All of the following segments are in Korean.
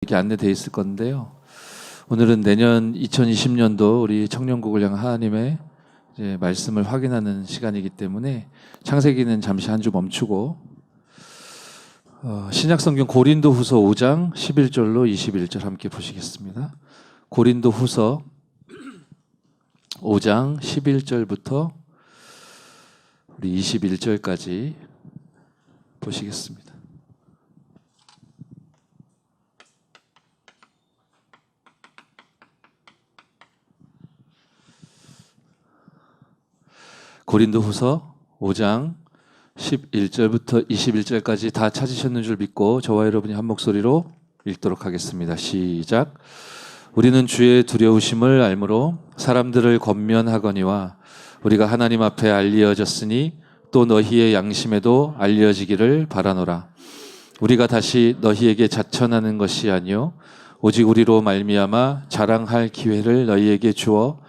이렇게 안내되어 있을 건데요. 오늘은 내년 2020년도 우리 청년국을 향한 하나님의 이제 말씀을 확인하는 시간이기 때문에 창세기는 잠시 한 주 멈추고 신약성경 고린도후서 5장 11절로 21절 함께 보시겠습니다. 고린도후서 5장 11절부터 우리 21절까지 보시겠습니다. 고린도후서 5장 11절부터 21절까지 다 찾으셨는 줄 믿고 저와 여러분이 한 목소리로 읽도록 하겠습니다. 시작. 우리는 주의 두려우심을 알므로 사람들을 권면하거니와 우리가 하나님 앞에 알려졌으니 또 너희의 양심에도 알려지기를 바라노라. 우리가 다시 너희에게 자천하는 것이 아니요 오직 우리로 말미암아 자랑할 기회를 너희에게 주어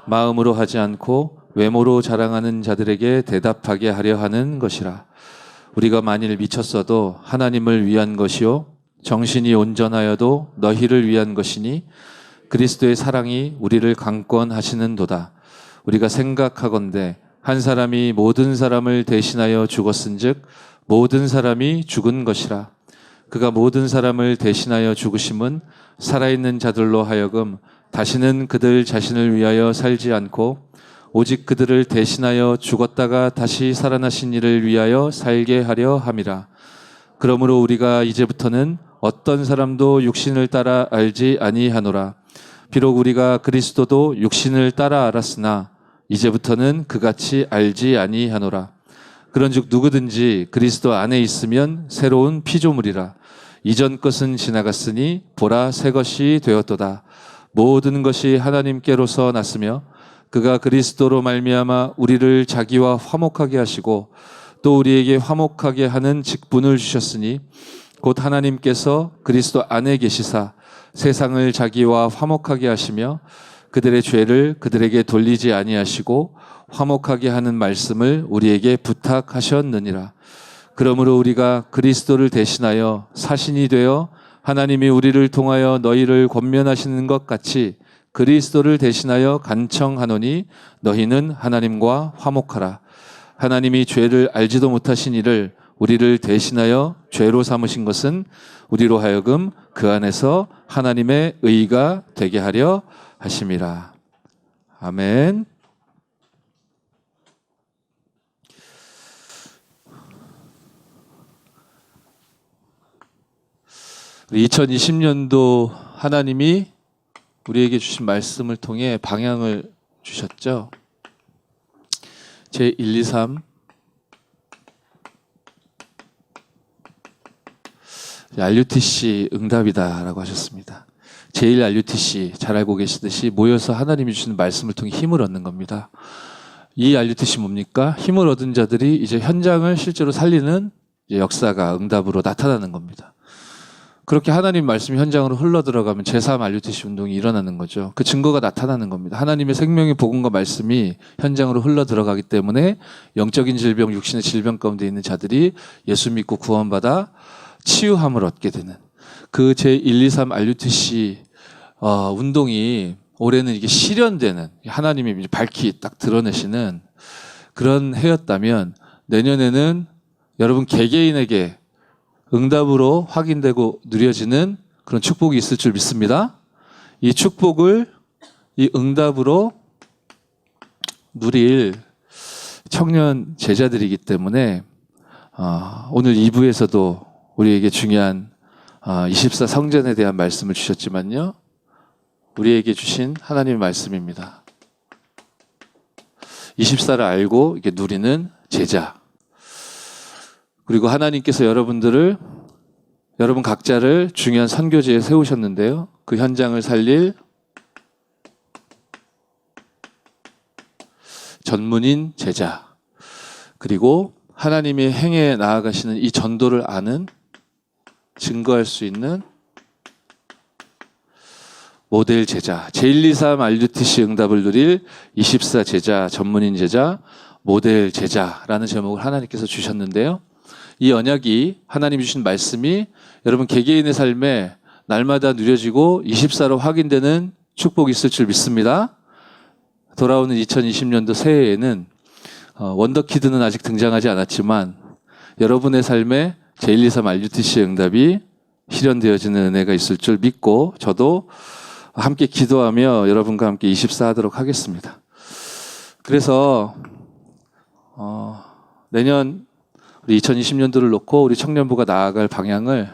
마음으로 하지 않고 외모로 자랑하는 자들에게 대답하게 하려 하는 것이라. 우리가 만일 미쳤어도 하나님을 위한 것이요 정신이 온전하여도 너희를 위한 것이니 그리스도의 사랑이 우리를 강권하시는도다. 우리가 생각하건대 한 사람이 모든 사람을 대신하여 죽었은즉 모든 사람이 죽은 것이라. 그가 모든 사람을 대신하여 죽으심은 살아있는 자들로 하여금 다시는 그들 자신을 위하여 살지 않고 오직 그들을 대신하여 죽었다가 다시 살아나신 이를 위하여 살게 하려 함이라. 그러므로 우리가 이제부터는 어떤 사람도 육신을 따라 알지 아니하노라. 비록 우리가 그리스도도 육신을 따라 알았으나 이제부터는 그같이 알지 아니하노라. 그런즉 누구든지 그리스도 안에 있으면 새로운 피조물이라. 이전 것은 지나갔으니 보라 새 것이 되었도다. 모든 것이 하나님께로서 났으며 그가 그리스도로 말미암아 우리를 자기와 화목하게 하시고 또 우리에게 화목하게 하는 직분을 주셨으니 곧 하나님께서 그리스도 안에 계시사 세상을 자기와 화목하게 하시며 그들의 죄를 그들에게 돌리지 아니하시고 화목하게 하는 말씀을 우리에게 부탁하셨느니라. 그러므로 우리가 그리스도를 대신하여 사신이 되어 하나님이 우리를 통하여 너희를 권면하시는 것 같이 그리스도를 대신하여 간청하노니 너희는 하나님과 화목하라. 하나님이 죄를 알지도 못하신 이를 우리를 대신하여 죄로 삼으신 것은 우리로 하여금 그 안에서 하나님의 의가 되게 하려 하심이라. 아멘. 2020년도 하나님이 우리에게 주신 말씀을 통해 방향을 주셨죠. 제 1, 2, 3 RUTC 응답이다라고 하셨습니다. 제1 RUTC 잘 알고 계시듯이 모여서 하나님이 주시는 말씀을 통해 힘을 얻는 겁니다. 이 RUTC 뭡니까? 힘을 얻은 자들이 이제 현장을 실제로 살리는 역사가 응답으로 나타나는 겁니다. 그렇게 하나님 말씀이 현장으로 흘러들어가면 제3 RUTC 운동이 일어나는 거죠. 그 증거가 나타나는 겁니다. 하나님의 생명의 복음과 말씀이 현장으로 흘러들어가기 때문에 영적인 질병, 육신의 질병 가운데 있는 자들이 예수 믿고 구원받아 치유함을 얻게 되는 그 제1, 2, 3 RUTC 운동이 올해는 이게 실현되는 하나님이 이제 밝히 딱 드러내시는 그런 해였다면 내년에는 여러분 개개인에게 응답으로 확인되고 누려지는 그런 축복이 있을 줄 믿습니다. 이 축복을 이 응답으로 누릴 청년 제자들이기 때문에 오늘 2부에서도 우리에게 중요한 24 성전에 대한 말씀을 주셨지만요. 우리에게 주신 하나님의 말씀입니다. 24를 알고 이렇게 누리는 제자. 그리고 하나님께서 여러분 각자를 중요한 선교지에 세우셨는데요. 그 현장을 살릴 전문인 제자. 그리고 하나님이 행해 나아가시는 이 전도를 아는 증거할 수 있는 모델 제자. 제1, 2, 3 RUTC 응답을 누릴 24 제자, 전문인 제자, 모델 제자라는 제목을 하나님께서 주셨는데요. 이 언약이 하나님이 주신 말씀이 여러분 개개인의 삶에 날마다 누려지고 24로 확인되는 축복이 있을 줄 믿습니다. 돌아오는 2020년도 새해에는 원더키드는 아직 등장하지 않았지만 여러분의 삶에 제123 RUTC의 응답이 실현되어지는 은혜가 있을 줄 믿고 저도 함께 기도하며 여러분과 함께 24 하도록 하겠습니다. 그래서 내년 우리 2020년도를 놓고 우리 청년부가 나아갈 방향을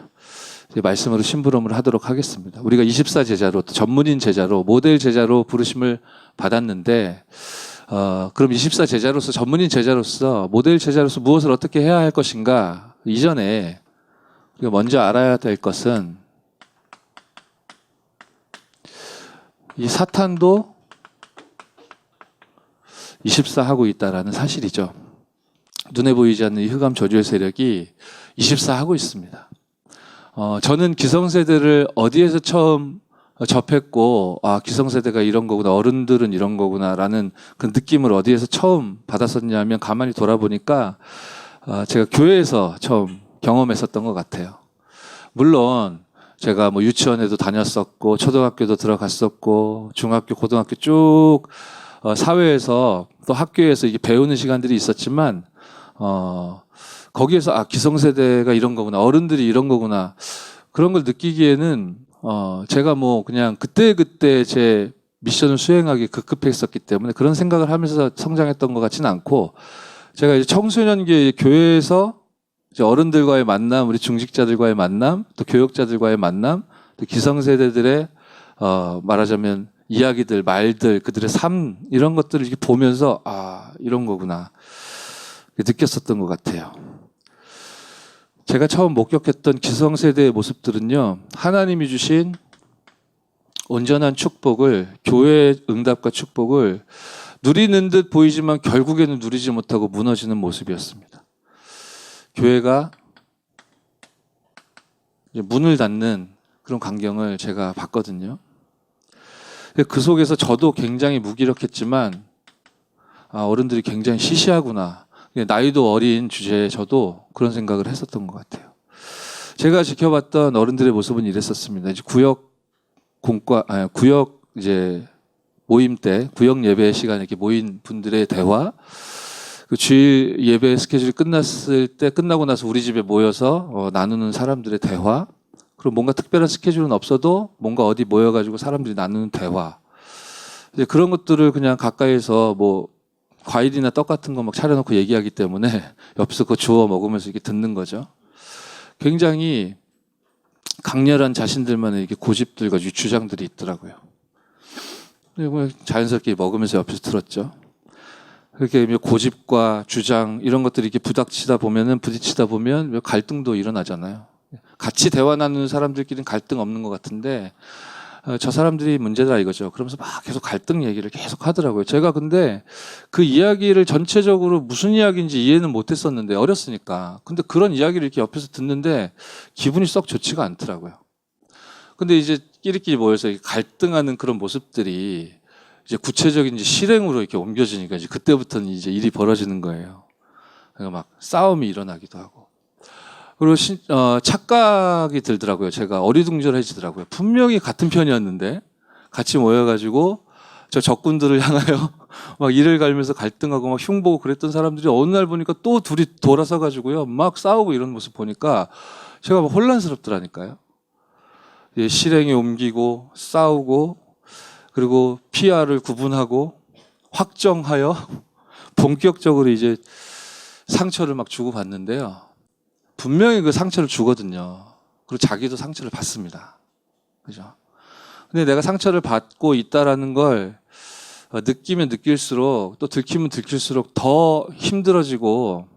말씀으로 심부름을 하도록 하겠습니다. 우리가 24 제자로, 전문인 제자로, 모델 제자로 부르심을 받았는데 그럼 24 제자로서, 전문인 제자로서, 모델 제자로서 무엇을 어떻게 해야 할 것인가? 이전에 우리가 먼저 알아야 될 것은 이 사탄도 24 하고 있다라는 사실이죠. 눈에 보이지 않는 이 흑암 저주의 세력이 24 하고 있습니다. 저는 기성세대를 어디에서 처음 접했고, 기성세대가 이런 거구나, 어른들은 이런 거구나라는 그 느낌을 어디에서 처음 받았었냐면 가만히 돌아보니까 제가 교회에서 처음 경험했었던 것 같아요. 물론 제가 뭐 유치원에도 다녔었고, 초등학교도 들어갔었고, 중학교, 고등학교 쭉 사회에서 또 학교에서 이게 배우는 시간들이 있었지만, 거기에서 기성세대가 이런 거구나, 어른들이 이런 거구나, 그런 걸 느끼기에는 제가 뭐 그냥 그때 제 미션을 수행하기 급급했었기 때문에 그런 생각을 하면서 성장했던 것 같지는 않고, 제가 이제 청소년기에 교회에서 이제 어른들과의 만남, 우리 중직자들과의 만남, 또 교역자들과의 만남, 또 기성세대들의 말하자면 이야기들, 말들, 그들의 삶, 이런 것들을 이렇게 보면서 이런 거구나 느꼈었던 것 같아요. 제가 처음 목격했던 기성세대의 모습들은요, 하나님이 주신 온전한 축복을, 교회의 응답과 축복을 누리는 듯 보이지만 결국에는 누리지 못하고 무너지는 모습이었습니다. 교회가 문을 닫는 그런 광경을 제가 봤거든요. 그 속에서 저도 굉장히 무기력했지만 어른들이 굉장히 시시하구나, 나이도 어린 주제에 저도 그런 생각을 했었던 것 같아요. 제가 지켜봤던 어른들의 모습은 이랬었습니다. 이제 구역 이제 모임 때, 구역 예배 시간에 이렇게 모인 분들의 대화, 그 주일 예배 스케줄이 끝나고 나서 우리 집에 모여서 나누는 사람들의 대화, 그리고 뭔가 특별한 스케줄은 없어도 뭔가 어디 모여가지고 사람들이 나누는 대화, 이제 그런 것들을 그냥 가까이서 뭐 과일이나 떡 같은 거 막 차려놓고 얘기하기 때문에 옆에서 그거 주워 먹으면서 이렇게 듣는 거죠. 굉장히 강렬한 자신들만의 이렇게 고집들과 주장들이 있더라고요. 그냥 자연스럽게 먹으면서 옆에서 들었죠. 그렇게 고집과 주장 이런 것들이 이렇게 부딪히다 보면 갈등도 일어나잖아요. 같이 대화 나누는 사람들끼리는 갈등 없는 것 같은데 저 사람들이 문제다 이거죠. 그러면서 막 계속 갈등 얘기를 계속 하더라고요. 제가 근데 그 이야기를 전체적으로 무슨 이야기인지 이해는 못했었는데, 어렸으니까. 근데 그런 이야기를 이렇게 옆에서 듣는데 기분이 썩 좋지가 않더라고요. 근데 이제 끼리끼리 모여서 갈등하는 그런 모습들이 이제 구체적인 이제 실행으로 이렇게 옮겨지니까 이제 그때부터는 이제 일이 벌어지는 거예요. 그러니까 막 싸움이 일어나기도 하고. 그리고 착각이 들더라고요. 제가 어리둥절해지더라고요. 분명히 같은 편이었는데 같이 모여가지고 저 적군들을 향하여 막 이를 갈면서 갈등하고 막 흉보고 그랬던 사람들이 어느 날 보니까 또 둘이 돌아서 가지고요 막 싸우고 이런 모습 보니까 제가 막 혼란스럽더라니까요. 실행에 옮기고 싸우고, 그리고 PR을 구분하고 확정하여 본격적으로 이제 상처를 막 주고받는데요. 분명히 그 상처를 주거든요. 그리고 자기도 상처를 받습니다. 그죠? 근데 내가 상처를 받고 있다라는 걸 느끼면 느낄수록, 또 들키면 들킬수록 더 힘들어지고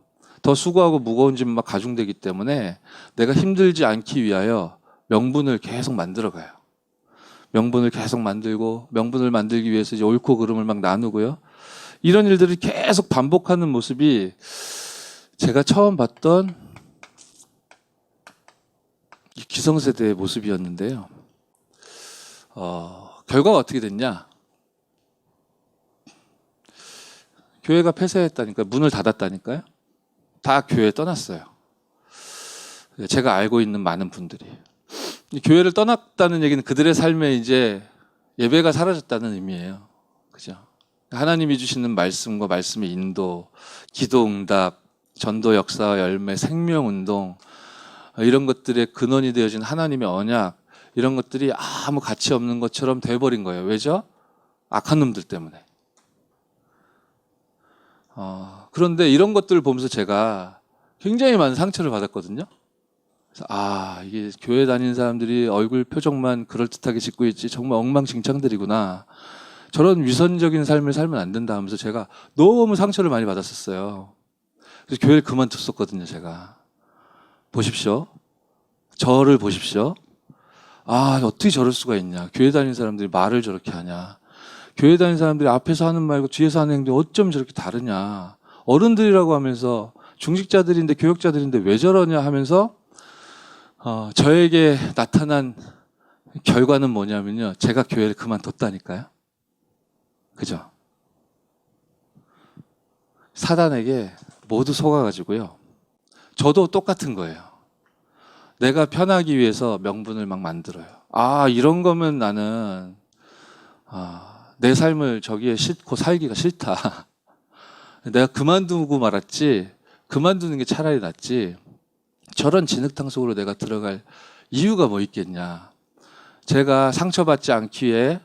더 수고하고 무거운 짐 막 가중되기 때문에 내가 힘들지 않기 위하여 명분을 계속 만들어가요. 명분을 계속 만들고, 명분을 만들기 위해서 이제 옳고 그름을 막 나누고요. 이런 일들을 계속 반복하는 모습이 제가 처음 봤던 기성세대의 모습이었는데요. 결과가 어떻게 됐냐? 교회가 폐쇄했다니까요. 문을 닫았다니까요. 다 교회에 떠났어요. 제가 알고 있는 많은 분들이. 이 교회를 떠났다는 얘기는 그들의 삶에 이제 예배가 사라졌다는 의미예요. 그죠? 하나님이 주시는 말씀과 말씀의 인도, 기도 응답, 전도 역사와 열매, 생명 운동, 이런 것들의 근원이 되어진 하나님의 언약, 이런 것들이 아무 가치 없는 것처럼 돼버린 거예요. 왜죠? 악한 놈들 때문에. 그런데 이런 것들을 보면서 제가 굉장히 많은 상처를 받았거든요. 그래서 이게 교회 다니는 사람들이 얼굴 표정만 그럴듯하게 짓고 있지 정말 엉망진창들이구나. 저런 위선적인 삶을 살면 안 된다 하면서 제가 너무 상처를 많이 받았었어요. 그래서 교회를 그만뒀었거든요, 제가. 보십시오. 저를 보십시오. 어떻게 저럴 수가 있냐. 교회 다니는 사람들이 말을 저렇게 하냐. 교회 다니는 사람들이 앞에서 하는 말과 뒤에서 하는 행동이 어쩜 저렇게 다르냐. 어른들이라고 하면서 중직자들인데 교역자들인데 왜 저러냐 하면서 저에게 나타난 결과는 뭐냐면요. 제가 교회를 그만뒀다니까요. 그죠? 사단에게 모두 속아가지고요. 저도 똑같은 거예요. 내가 편하기 위해서 명분을 막 만들어요. 이런 거면 나는 내 삶을 저기에 싣고 살기가 싫다. 내가 그만두고 말았지, 그만두는 게 차라리 낫지. 저런 진흙탕 속으로 내가 들어갈 이유가 뭐 있겠냐. 제가 상처받지 않기 위해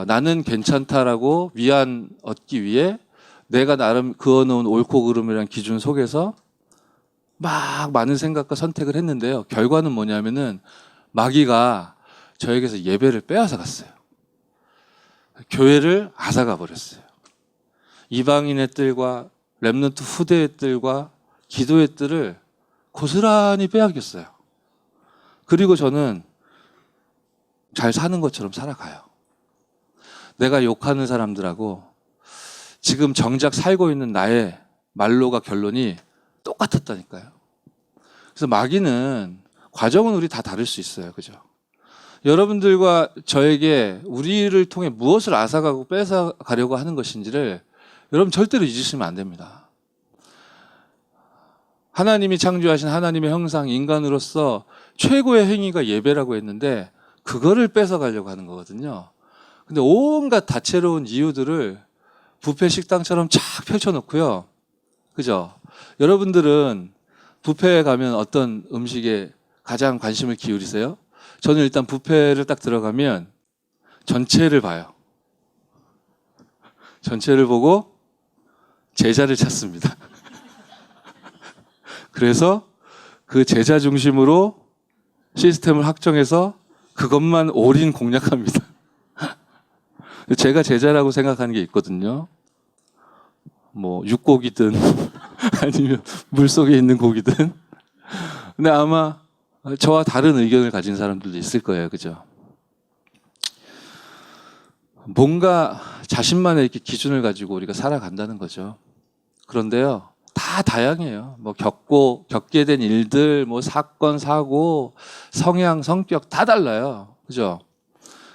나는 괜찮다라고 위안 얻기 위해 내가 나름 그어놓은 옳고 그름이라는 기준 속에서 막 많은 생각과 선택을 했는데요. 결과는 뭐냐면은 마귀가 저에게서 예배를 빼앗아 갔어요. 교회를 앗아가 버렸어요. 이방인의 뜰과 렘넌트 후대의 뜰과 기도의 뜰을 고스란히 빼앗겼어요. 그리고 저는 잘 사는 것처럼 살아가요. 내가 욕하는 사람들하고 지금 정작 살고 있는 나의 말로가 결론이 똑같았다니까요. 그래서 마귀는 과정은 우리 다 다를 수 있어요. 그죠? 여러분들과 저에게 우리를 통해 무엇을 앗아가고 뺏어가려고 하는 것인지를 여러분 절대로 잊으시면 안 됩니다. 하나님이 창조하신 하나님의 형상, 인간으로서 최고의 행위가 예배라고 했는데 그거를 뺏어가려고 하는 거거든요. 근데 온갖 다채로운 이유들을 뷔페 식당처럼 쫙 펼쳐놓고요. 그죠? 여러분들은 뷔페에 가면 어떤 음식에 가장 관심을 기울이세요? 저는 일단 뷔페를 딱 들어가면 전체를 봐요. 전체를 보고 제자를 찾습니다. 그래서 그 제자 중심으로 시스템을 확정해서 그것만 올인 공략합니다. 제가 제자라고 생각하는 게 있거든요. 뭐 육고기든 아니면 물속에 있는 고기든. 근데 아마 저와 다른 의견을 가진 사람들도 있을 거예요. 그죠? 뭔가 자신만의 이렇게 기준을 가지고 우리가 살아간다는 거죠. 그런데요, 다 다양해요. 뭐 겪게 된 일들, 뭐 사건, 사고, 성향, 성격 다 달라요. 그죠?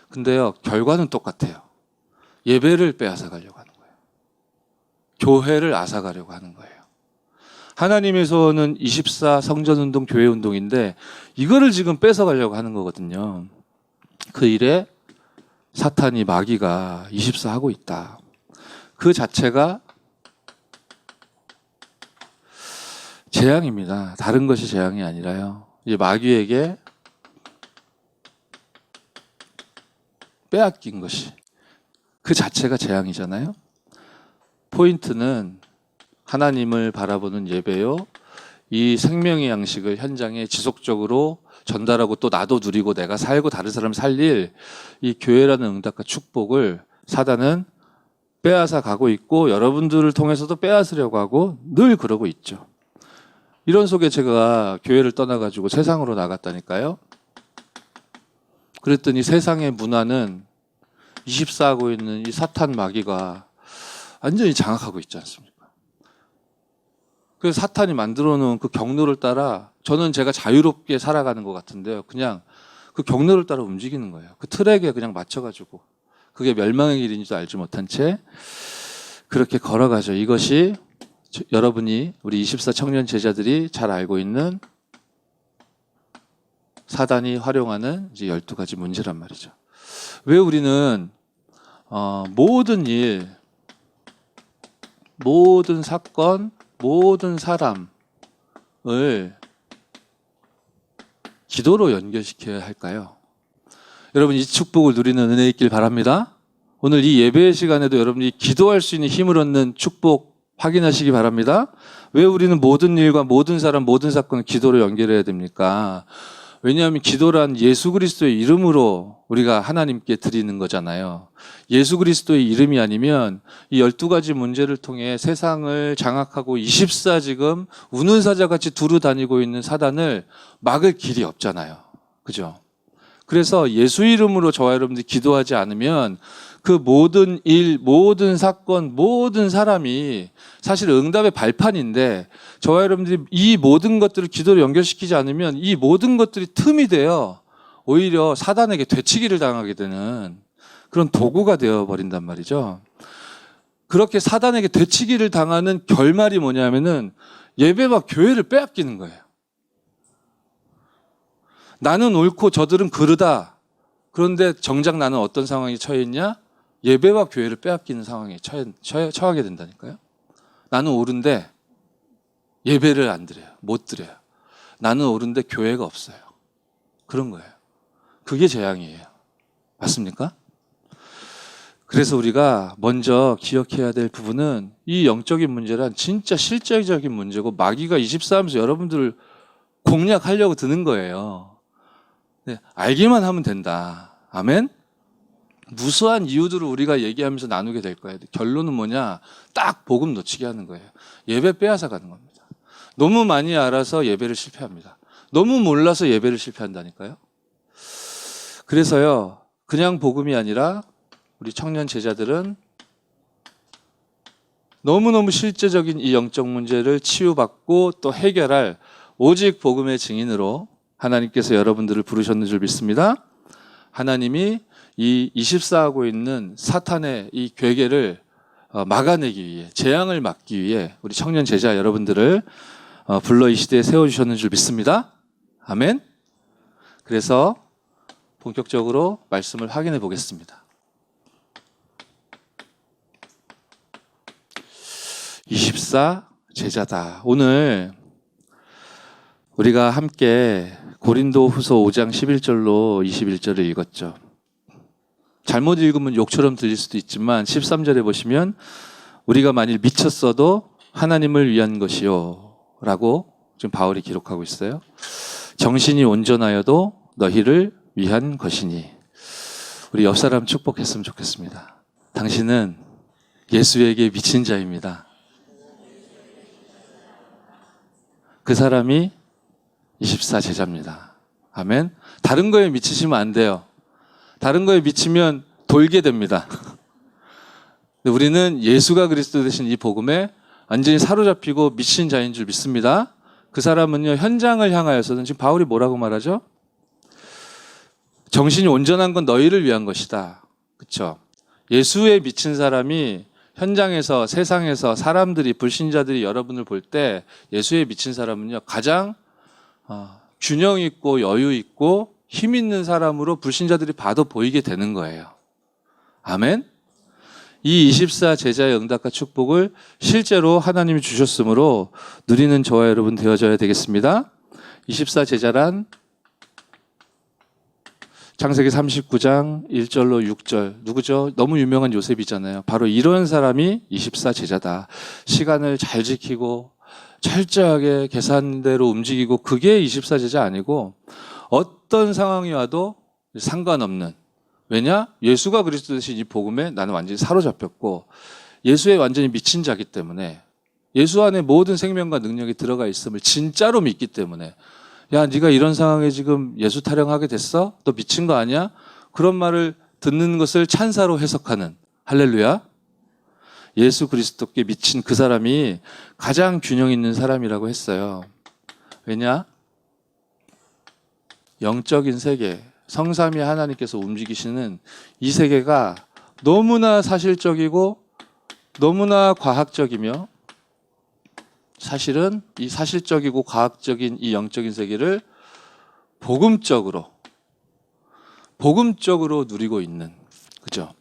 근데요, 결과는 똑같아요. 예배를 빼앗아 가려고 하는 거예요. 교회를 앗아가려고 하는 거예요. 하나님의 소원은 24 성전운동, 교회운동인데 이거를 지금 뺏어가려고 하는 거거든요. 그 일에 사탄이 마귀가 24 하고 있다. 그 자체가 재앙입니다. 다른 것이 재앙이 아니라요. 이제 마귀에게 빼앗긴 것이 그 자체가 재앙이잖아요. 포인트는 하나님을 바라보는 예배요. 이 생명의 양식을 현장에 지속적으로 전달하고 또 나도 누리고 내가 살고 다른 사람 살릴 이 교회라는 응답과 축복을 사단은 빼앗아 가고 있고 여러분들을 통해서도 빼앗으려고 하고 늘 그러고 있죠. 이런 속에 제가 교회를 떠나가지고 세상으로 나갔다니까요. 그랬더니 세상의 문화는 24 하고 있는 이 사탄 마귀가 완전히 장악하고 있지 않습니까? 그래서 사탄이 만들어 놓은 그 경로를 따라 저는 제가 자유롭게 살아가는 것 같은데요. 그냥 그 경로를 따라 움직이는 거예요. 그 트랙에 그냥 맞춰가지고 그게 멸망의 길인지도 알지 못한 채 그렇게 걸어가죠. 이것이 여러분이 우리 24 청년 제자들이 잘 알고 있는 사단이 활용하는 이제 12가지 문제란 말이죠. 왜 우리는 모든 일, 모든 사건, 모든 사람을 기도로 연결시켜야 할까요? 여러분, 이 축복을 누리는 은혜 있길 바랍니다. 오늘 이 예배 시간에도 여러분이 기도할 수 있는 힘을 얻는 축복 확인하시기 바랍니다. 왜 우리는 모든 일과 모든 사람, 모든 사건을 기도로 연결해야 됩니까? 왜냐하면 기도란 예수 그리스도의 이름으로 우리가 하나님께 드리는 거잖아요. 예수 그리스도의 이름이 아니면 이 12가지 문제를 통해 세상을 장악하고 24 지금 우는 사자같이 두루 다니고 있는 사단을 막을 길이 없잖아요. 그죠? 그래서 예수 이름으로 저와 여러분들이 기도하지 않으면 그 모든 일, 모든 사건, 모든 사람이 사실 응답의 발판인데 저와 여러분들이 이 모든 것들을 기도로 연결시키지 않으면 이 모든 것들이 틈이 되어 오히려 사단에게 되치기를 당하게 되는 그런 도구가 되어버린단 말이죠. 그렇게 사단에게 되치기를 당하는 결말이 뭐냐면은 예배와 교회를 빼앗기는 거예요. 나는 옳고 저들은 그르다. 그런데 정작 나는 어떤 상황에 처해 있냐? 예배와 교회를 빼앗기는 상황에 처하게 된다니까요. 나는 옳은데 예배를 안 드려요. 못 드려요. 나는 옳은데 교회가 없어요. 그런 거예요. 그게 재앙이에요. 맞습니까? 그래서 우리가 먼저 기억해야 될 부분은 이 영적인 문제란 진짜 실제적인 문제고 마귀가 24하면서 여러분들을 공략하려고 드는 거예요. 네, 알기만 하면 된다. 아멘? 무수한 이유들을 우리가 얘기하면서 나누게 될 거예요. 결론은 뭐냐? 딱 복음 놓치게 하는 거예요. 예배 빼앗아 가는 겁니다. 너무 많이 알아서 예배를 실패합니다. 너무 몰라서 예배를 실패한다니까요. 그래서요, 그냥 복음이 아니라 우리 청년 제자들은 너무너무 실제적인 이 영적 문제를 치유받고 또 해결할 오직 복음의 증인으로 하나님께서 여러분들을 부르셨는 줄 믿습니다. 하나님이 이 24하고 있는 사탄의 이 괴계를 막아내기 위해, 재앙을 막기 위해 우리 청년 제자 여러분들을 불러 이 시대에 세워주셨는 줄 믿습니다. 아멘. 그래서 본격적으로 말씀을 확인해 보겠습니다. 24 제자다. 오늘 우리가 함께 고린도후서 5장 11절로 21절을 읽었죠. 잘못 읽으면 욕처럼 들릴 수도 있지만 13절에 보시면 우리가 만일 미쳤어도 하나님을 위한 것이요 라고 지금 바울이 기록하고 있어요. 정신이 온전하여도 너희를 위한 것이니. 우리 옆 사람 축복했으면 좋겠습니다. 당신은 예수에게 미친 자입니다. 그 사람이 24 제자입니다. 아멘. 다른 거에 미치시면 안 돼요. 다른 거에 미치면 돌게 됩니다. 우리는 예수가 그리스도 되신 이 복음에 완전히 사로잡히고 미친 자인 줄 믿습니다. 그 사람은요, 현장을 향하여서는 지금 바울이 뭐라고 말하죠? 정신이 온전한 건 너희를 위한 것이다. 그렇죠? 예수에 미친 사람이 현장에서, 세상에서 사람들이, 불신자들이 여러분을 볼 때 예수에 미친 사람은요, 가장 균형 있고 여유 있고 힘 있는 사람으로 불신자들이 봐도 보이게 되는 거예요. 아멘. 이 24 제자의 응답과 축복을 실제로 하나님이 주셨으므로 누리는 저와 여러분 되어져야 되겠습니다. 24 제자란 창세기 39장 1절로 6절 누구죠? 너무 유명한 요셉이잖아요. 바로 이런 사람이 24 제자다. 시간을 잘 지키고 철저하게 계산대로 움직이고, 그게 24 제자 아니고 어떤 상황이 와도 상관없는, 왜냐? 예수가 그리스도 되신 이 복음에 나는 완전히 사로잡혔고 예수에 완전히 미친 자기 때문에, 예수 안에 모든 생명과 능력이 들어가 있음을 진짜로 믿기 때문에, 야, 네가 이런 상황에 지금 예수 타령하게 됐어? 너 미친 거 아니야? 그런 말을 듣는 것을 찬사로 해석하는, 할렐루야. 예수 그리스도께 미친 그 사람이 가장 균형 있는 사람이라고 했어요. 왜냐? 영적인 세계, 성삼위 하나님께서 움직이시는 이 세계가 너무나 사실적이고 너무나 과학적이며, 사실은 이 사실적이고 과학적인 이 영적인 세계를 복음적으로 누리고 있는, 그죠?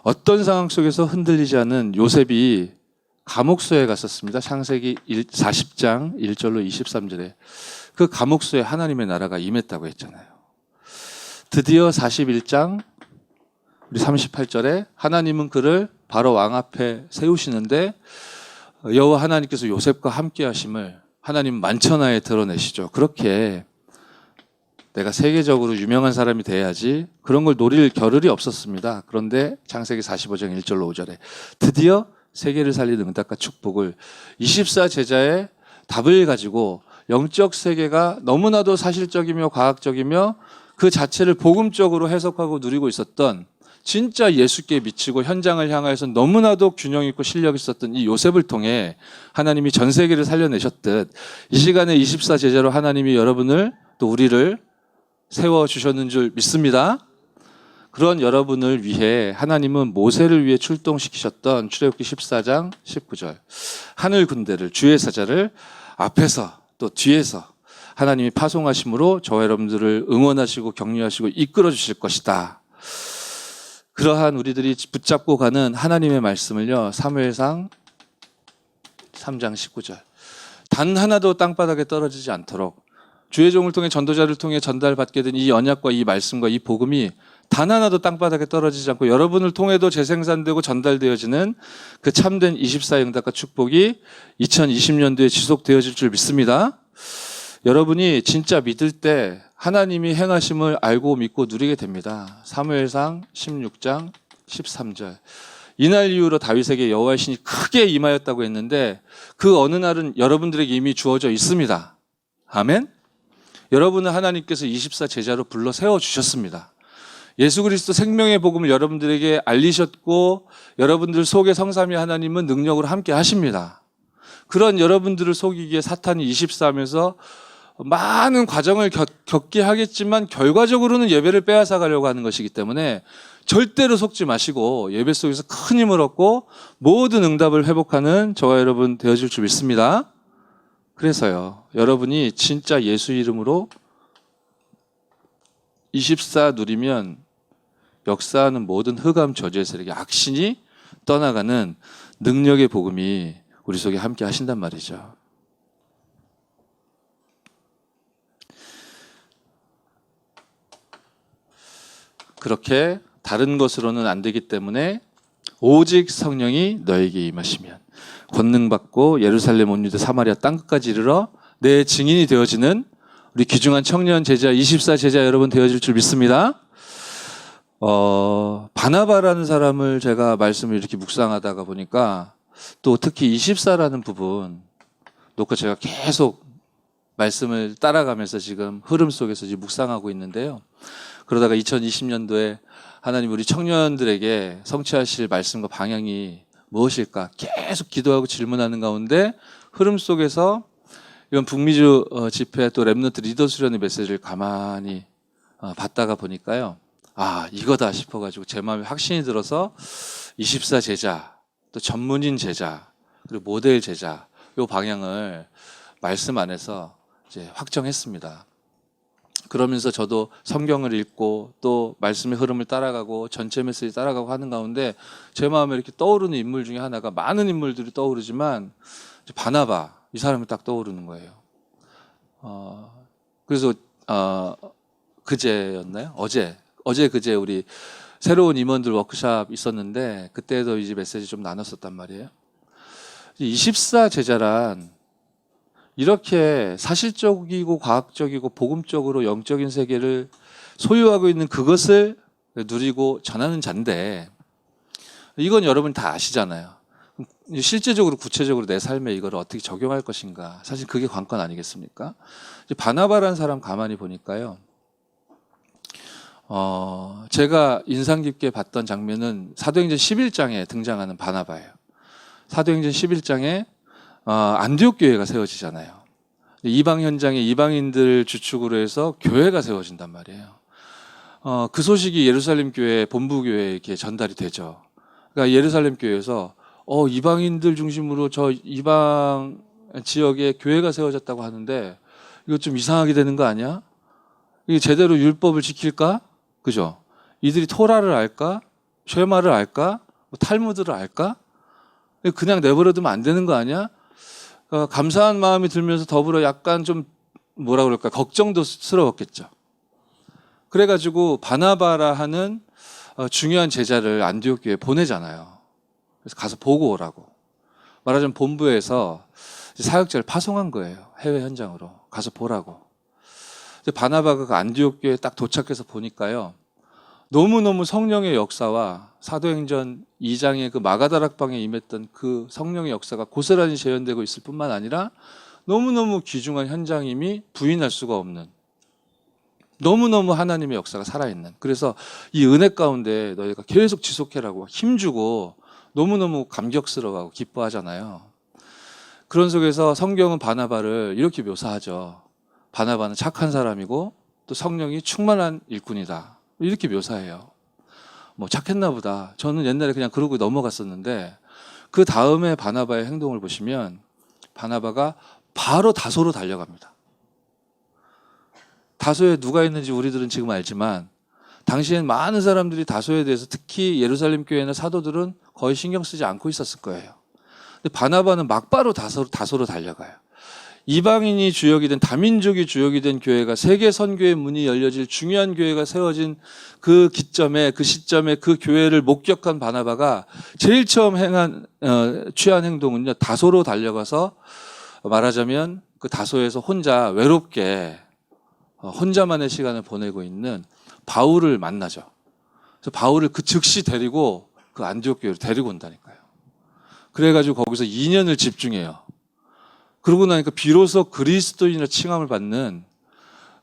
어떤 상황 속에서 흔들리지 않은 요셉이 감옥소에 갔었습니다. 창세기 40장 1절로 23절에 그 감옥소에 하나님의 나라가 임했다고 했잖아요. 드디어 41장 우리 38절에 하나님은 그를 바로 왕 앞에 세우시는데 여호와 하나님께서 요셉과 함께 하심을 하나님 만천하에 드러내시죠. 그렇게 내가 세계적으로 유명한 사람이 돼야지 그런 걸 노릴 겨를이 없었습니다. 그런데 창세기 45장 1절로 5절에 드디어 세계를 살리는 응답과 축복을 24제자의 답을 가지고 영적 세계가 너무나도 사실적이며 과학적이며 그 자체를 복음적으로 해석하고 누리고 있었던 진짜 예수께 미치고 현장을 향하여서 너무나도 균형 있고 실력 있었던 이 요셉을 통해 하나님이 전 세계를 살려내셨듯 이 시간에 24제자로 하나님이 여러분을 또 우리를 세워주셨는 줄 믿습니다. 그런 여러분을 위해 하나님은 모세를 위해 출동시키셨던 출애굽기 14장 19절 하늘 군대를 주의 사자를 앞에서 또 뒤에서 하나님이 파송하심으로 저와 여러분들을 응원하시고 격려하시고 이끌어 주실 것이다. 그러한 우리들이 붙잡고 가는 하나님의 말씀을요, 사무엘상 3장 19절 단 하나도 땅바닥에 떨어지지 않도록 주의 종을 통해 전도자를 통해 전달받게 된 이 언약과 이 말씀과 이 복음이 단 하나도 땅바닥에 떨어지지 않고 여러분을 통해도 재생산되고 전달되어지는 그 참된 24의 응답과 축복이 2020년도에 지속되어질 줄 믿습니다. 여러분이 진짜 믿을 때 하나님이 행하심을 알고 믿고 누리게 됩니다. 사무엘상 16장 13절 이날 이후로 다윗에게 여호와의 신이 크게 임하였다고 했는데 그 어느 날은 여러분들에게 이미 주어져 있습니다. 아멘? 여러분은 하나님께서 24제자로 불러 세워주셨습니다. 예수 그리스도 생명의 복음을 여러분들에게 알리셨고 여러분들 속에 성삼위 하나님은 능력으로 함께 하십니다. 그런 여러분들을 속이기에 사탄이 24하면서 많은 과정을 겪게 하겠지만 결과적으로는 예배를 빼앗아 가려고 하는 것이기 때문에 절대로 속지 마시고 예배 속에서 큰 힘을 얻고 모든 응답을 회복하는 저와 여러분 되어질 줄 믿습니다. 그래서요, 여러분이 진짜 예수 이름으로 24 누리면 역사하는 모든 흑암 저주의 세력의 악신이 떠나가는 능력의 복음이 우리 속에 함께 하신단 말이죠. 그렇게 다른 것으로는 안 되기 때문에 오직 성령이 너에게 임하시면 권능받고 예루살렘 온 유대 사마리아 땅끝까지 이르러 내 증인이 되어지는 우리 귀중한 청년 제자 24제자 여러분 되어질 줄 믿습니다. 바나바라는 사람을 제가 말씀을 이렇게 묵상하다가 보니까 또 특히 24라는 부분 놓고 제가 계속 말씀을 따라가면서 지금 흐름 속에서 지금 묵상하고 있는데요. 그러다가 2020년도에 하나님 우리 청년들에게 성취하실 말씀과 방향이 무엇일까 계속 기도하고 질문하는 가운데 흐름 속에서 이건 북미주 집회 또 렘넌트 리더 수련의 메시지를 가만히 받다가 보니까요. 아, 이거다 싶어가지고 제 마음에 확신이 들어서 24제자, 또 전문인 제자, 그리고 모델 제자 요 방향을 말씀 안에서 이제 확정했습니다. 그러면서 저도 성경을 읽고 또 말씀의 흐름을 따라가고 전체 메시지 따라가고 하는 가운데 제 마음에 이렇게 떠오르는 인물 중에 하나가 많은 인물들이 떠오르지만 바나바 이 사람이 딱 떠오르는 거예요. 그래서 그제였나요? 어제 그제 우리 새로운 임원들 워크숍 있었는데 그때도 이제 메시지 좀 나눴었단 말이에요. 24제자란 이렇게 사실적이고 과학적이고 복음적으로 영적인 세계를 소유하고 있는 그것을 누리고 전하는 자인데 이건 여러분 다 아시잖아요. 실제적으로 구체적으로 내 삶에 이걸 어떻게 적용할 것인가 사실 그게 관건 아니겠습니까? 바나바라는 사람 가만히 보니까요. 제가 인상 깊게 봤던 장면은 사도행전 11장에 등장하는 바나바예요. 사도행전 11장에 안디옥 교회가 세워지잖아요. 이방 현장에 이방인들 주축으로 해서 교회가 세워진단 말이에요. 그 소식이 예루살렘 교회 본부 교회에 이렇게 전달이 되죠. 그러니까 예루살렘 교회에서 이방인들 중심으로 저 이방 지역에 교회가 세워졌다고 하는데 이거 좀 이상하게 되는 거 아니야? 이게 제대로 율법을 지킬까? 그죠? 이들이 토라를 알까? 쉐마를 알까? 뭐 탈무드를 알까? 그냥 내버려두면 안 되는 거 아니야? 감사한 마음이 들면서 더불어 약간 좀 뭐라 그럴까? 걱정도 스러웠겠죠. 그래가지고 바나바라 하는 중요한 제자를 안디옥 교회에 보내잖아요. 그래서 가서 보고 오라고. 말하자면 본부에서 사역자를 파송한 거예요. 해외 현장으로. 가서 보라고. 바나바가 그 안디옥 교회에 딱 도착해서 보니까요. 너무너무 성령의 역사와 사도행전 2장의 그 마가다락방에 임했던 그 성령의 역사가 고스란히 재현되고 있을 뿐만 아니라 너무너무 귀중한 현장임이 부인할 수가 없는, 너무너무 하나님의 역사가 살아있는, 그래서 이 은혜 가운데 너희가 계속 지속해라고 힘주고 너무너무 감격스러워하고 기뻐하잖아요. 그런 속에서 성경은 바나바를 이렇게 묘사하죠. 바나바는 착한 사람이고 또 성령이 충만한 일꾼이다. 이렇게 묘사해요. 뭐 착했나 보다. 저는 옛날에 그냥 그러고 넘어갔었는데 그 다음에 바나바의 행동을 보시면 바나바가 바로 다소로 달려갑니다. 다소에 누가 있는지 우리들은 지금 알지만 당시엔 많은 사람들이 다소에 대해서 특히 예루살렘 교회나 사도들은 거의 신경 쓰지 않고 있었을 거예요. 근데 바나바는 막바로 다소로 달려가요. 이방인이 주역이 된, 다민족이 주역이 된 교회가 세계 선교의 문이 열려질 중요한 교회가 세워진 그 시점에 그 교회를 목격한 바나바가 제일 처음 취한 행동은요, 다소로 달려가서 말하자면 그 다소에서 혼자 외롭게 혼자만의 시간을 보내고 있는 바울을 만나죠. 그래서 바울을 그 즉시 데리고 그 안디옥 교회로 데리고 온다니까요. 그래가지고 거기서 2년을 집중해요. 그러고 나니까 비로소 그리스도인으로 칭함을 받는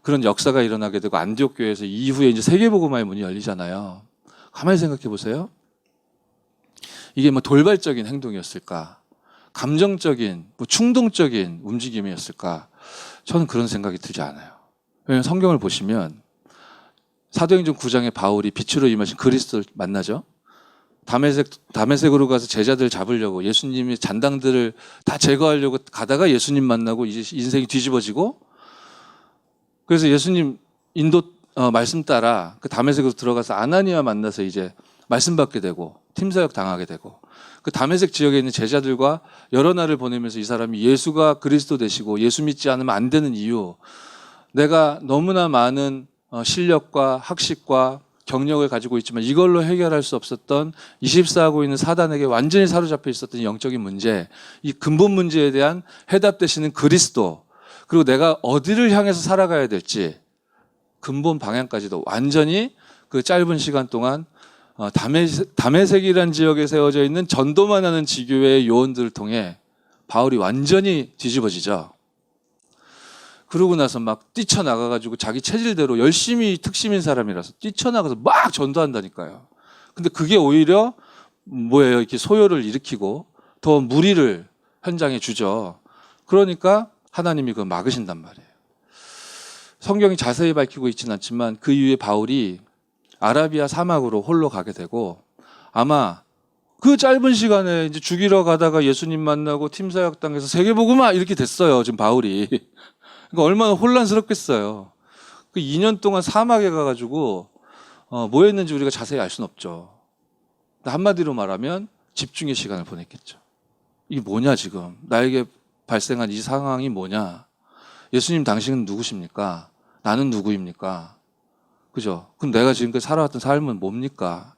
그런 역사가 일어나게 되고 안디옥 교회에서 이후에 이제 세계복음화의 문이 열리잖아요. 가만히 생각해 보세요. 이게 뭐 돌발적인 행동이었을까? 감정적인, 뭐 충동적인 움직임이었을까? 저는 그런 생각이 들지 않아요. 왜냐하면 성경을 보시면 사도행전 9장에 바울이 빛으로 임하신 그리스도를 만나죠. 다메섹으로 가서 제자들 잡으려고 예수님이 잔당들을 다 제거하려고 가다가 예수님 만나고 이제 인생이 뒤집어지고, 그래서 예수님 말씀 따라 그 다메섹으로 들어가서 아나니아 만나서 이제 말씀 받게 되고 팀사역 당하게 되고, 그 다메섹 지역에 있는 제자들과 여러 날을 보내면서 이 사람이 예수가 그리스도 되시고 예수 믿지 않으면 안 되는 이유, 내가 너무나 많은 실력과 학식과 경력을 가지고 있지만 이걸로 해결할 수 없었던 24하고 있는 사단에게 완전히 사로잡혀 있었던 영적인 문제, 이 근본 문제에 대한 해답 되시는 그리스도, 그리고 내가 어디를 향해서 살아가야 될지 근본 방향까지도 완전히 그 짧은 시간 동안 다메섹이라는 지역에 세워져 있는 전도만 하는 지교회의 요원들을 통해 바울이 완전히 뒤집어지죠. 그러고 나서 막 뛰쳐나가가지고 자기 체질대로 열심히 특심인 사람이라서 뛰쳐나가서 막 전도한다니까요. 근데 그게 오히려 뭐예요? 이렇게 소요를 일으키고 더 무리를 현장에 주죠. 그러니까 하나님이 그걸 막으신단 말이에요. 성경이 자세히 밝히고 있지는 않지만 그 이후에 바울이 아라비아 사막으로 홀로 가게 되고, 아마 그 짧은 시간에 이제 죽이러 가다가 예수님 만나고 팀사역 당해서 세계복음화 이렇게 됐어요. 지금 바울이. 그러니까 얼마나 혼란스럽겠어요. 그 2년 동안 사막에 가가지고 뭐 했는지 우리가 자세히 알 수는 없죠. 한마디로 말하면 집중의 시간을 보냈겠죠. 이게 뭐냐 지금 나에게 발생한 이 상황이 뭐냐, 예수님 당신은 누구십니까? 나는 누구입니까? 그죠? 그럼 내가 지금까지 살아왔던 삶은 뭡니까?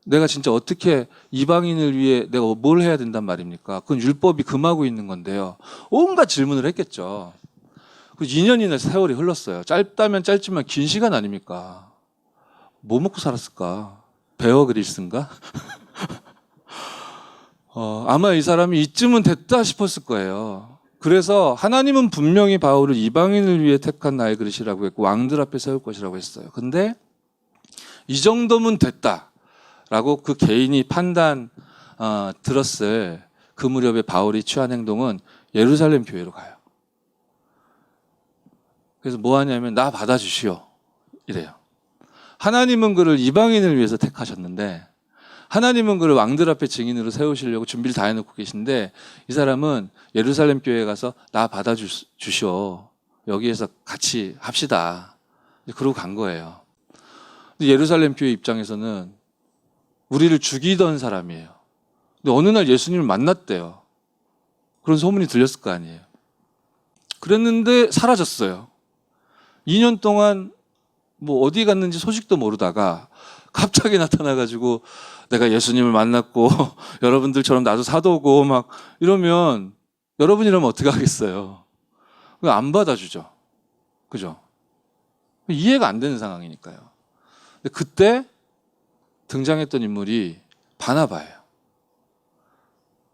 내가 진짜 어떻게 이방인을 위해 내가 뭘 해야 된단 말입니까? 그건 율법이 금하고 있는 건데요. 온갖 질문을 했겠죠. 2년이나 세월이 흘렀어요. 짧다면 짧지만 긴 시간 아닙니까? 뭐 먹고 살았을까? 베어 그릴스인가? 아마 이 사람이 이쯤은 됐다 싶었을 거예요. 그래서 하나님은 분명히 바울을 이방인을 위해 택한 나의 그릇이라고 했고 왕들 앞에 세울 것이라고 했어요. 근데 이 정도면 됐다라고 그 개인이 들었을 그 무렵에 바울이 취한 행동은 예루살렘 교회로 가요. 그래서 뭐 하냐면 나 받아주시오 이래요. 하나님은 그를 이방인을 위해서 택하셨는데, 하나님은 그를 왕들 앞에 증인으로 세우시려고 준비를 다 해놓고 계신데, 이 사람은 예루살렘 교회에 가서 나 받아주시오, 여기에서 같이 합시다, 그러고 간 거예요. 근데 예루살렘 교회 입장에서는 우리를 죽이던 사람이에요. 근데 어느 날 예수님을 만났대요. 그런 소문이 들렸을 거 아니에요. 그랬는데 사라졌어요. 2년 동안 뭐 어디 갔는지 소식도 모르다가 갑자기 나타나가지고 내가 예수님을 만났고 여러분들처럼 나도 사도고 막 이러면 여러분이라면 어떻게 하겠어요? 안 받아주죠. 그죠? 이해가 안 되는 상황이니까요. 근데 그때 등장했던 인물이 바나바예요.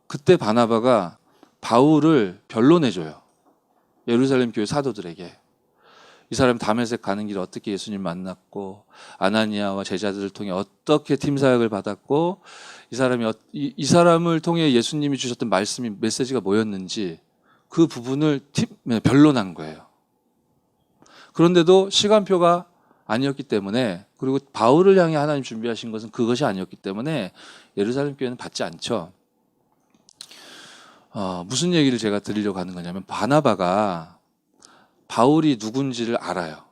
그때 바나바가 바울을 변론해줘요. 예루살렘 교회 사도들에게. 이 사람 다메섹 가는 길에 어떻게 예수님 만났고 아나니아와 제자들을 통해 어떻게 팀 사역을 받았고 이 사람을 통해 예수님이 주셨던 말씀이 메시지가 뭐였는지 그 부분을 변론한 거예요. 그런데도 시간표가 아니었기 때문에, 그리고 바울을 향해 하나님 준비하신 것은 그것이 아니었기 때문에 예루살렘 교회는 받지 않죠. 무슨 얘기를 제가 드리려고 하는 거냐면 바나바가 바울이 누군지를 알아요.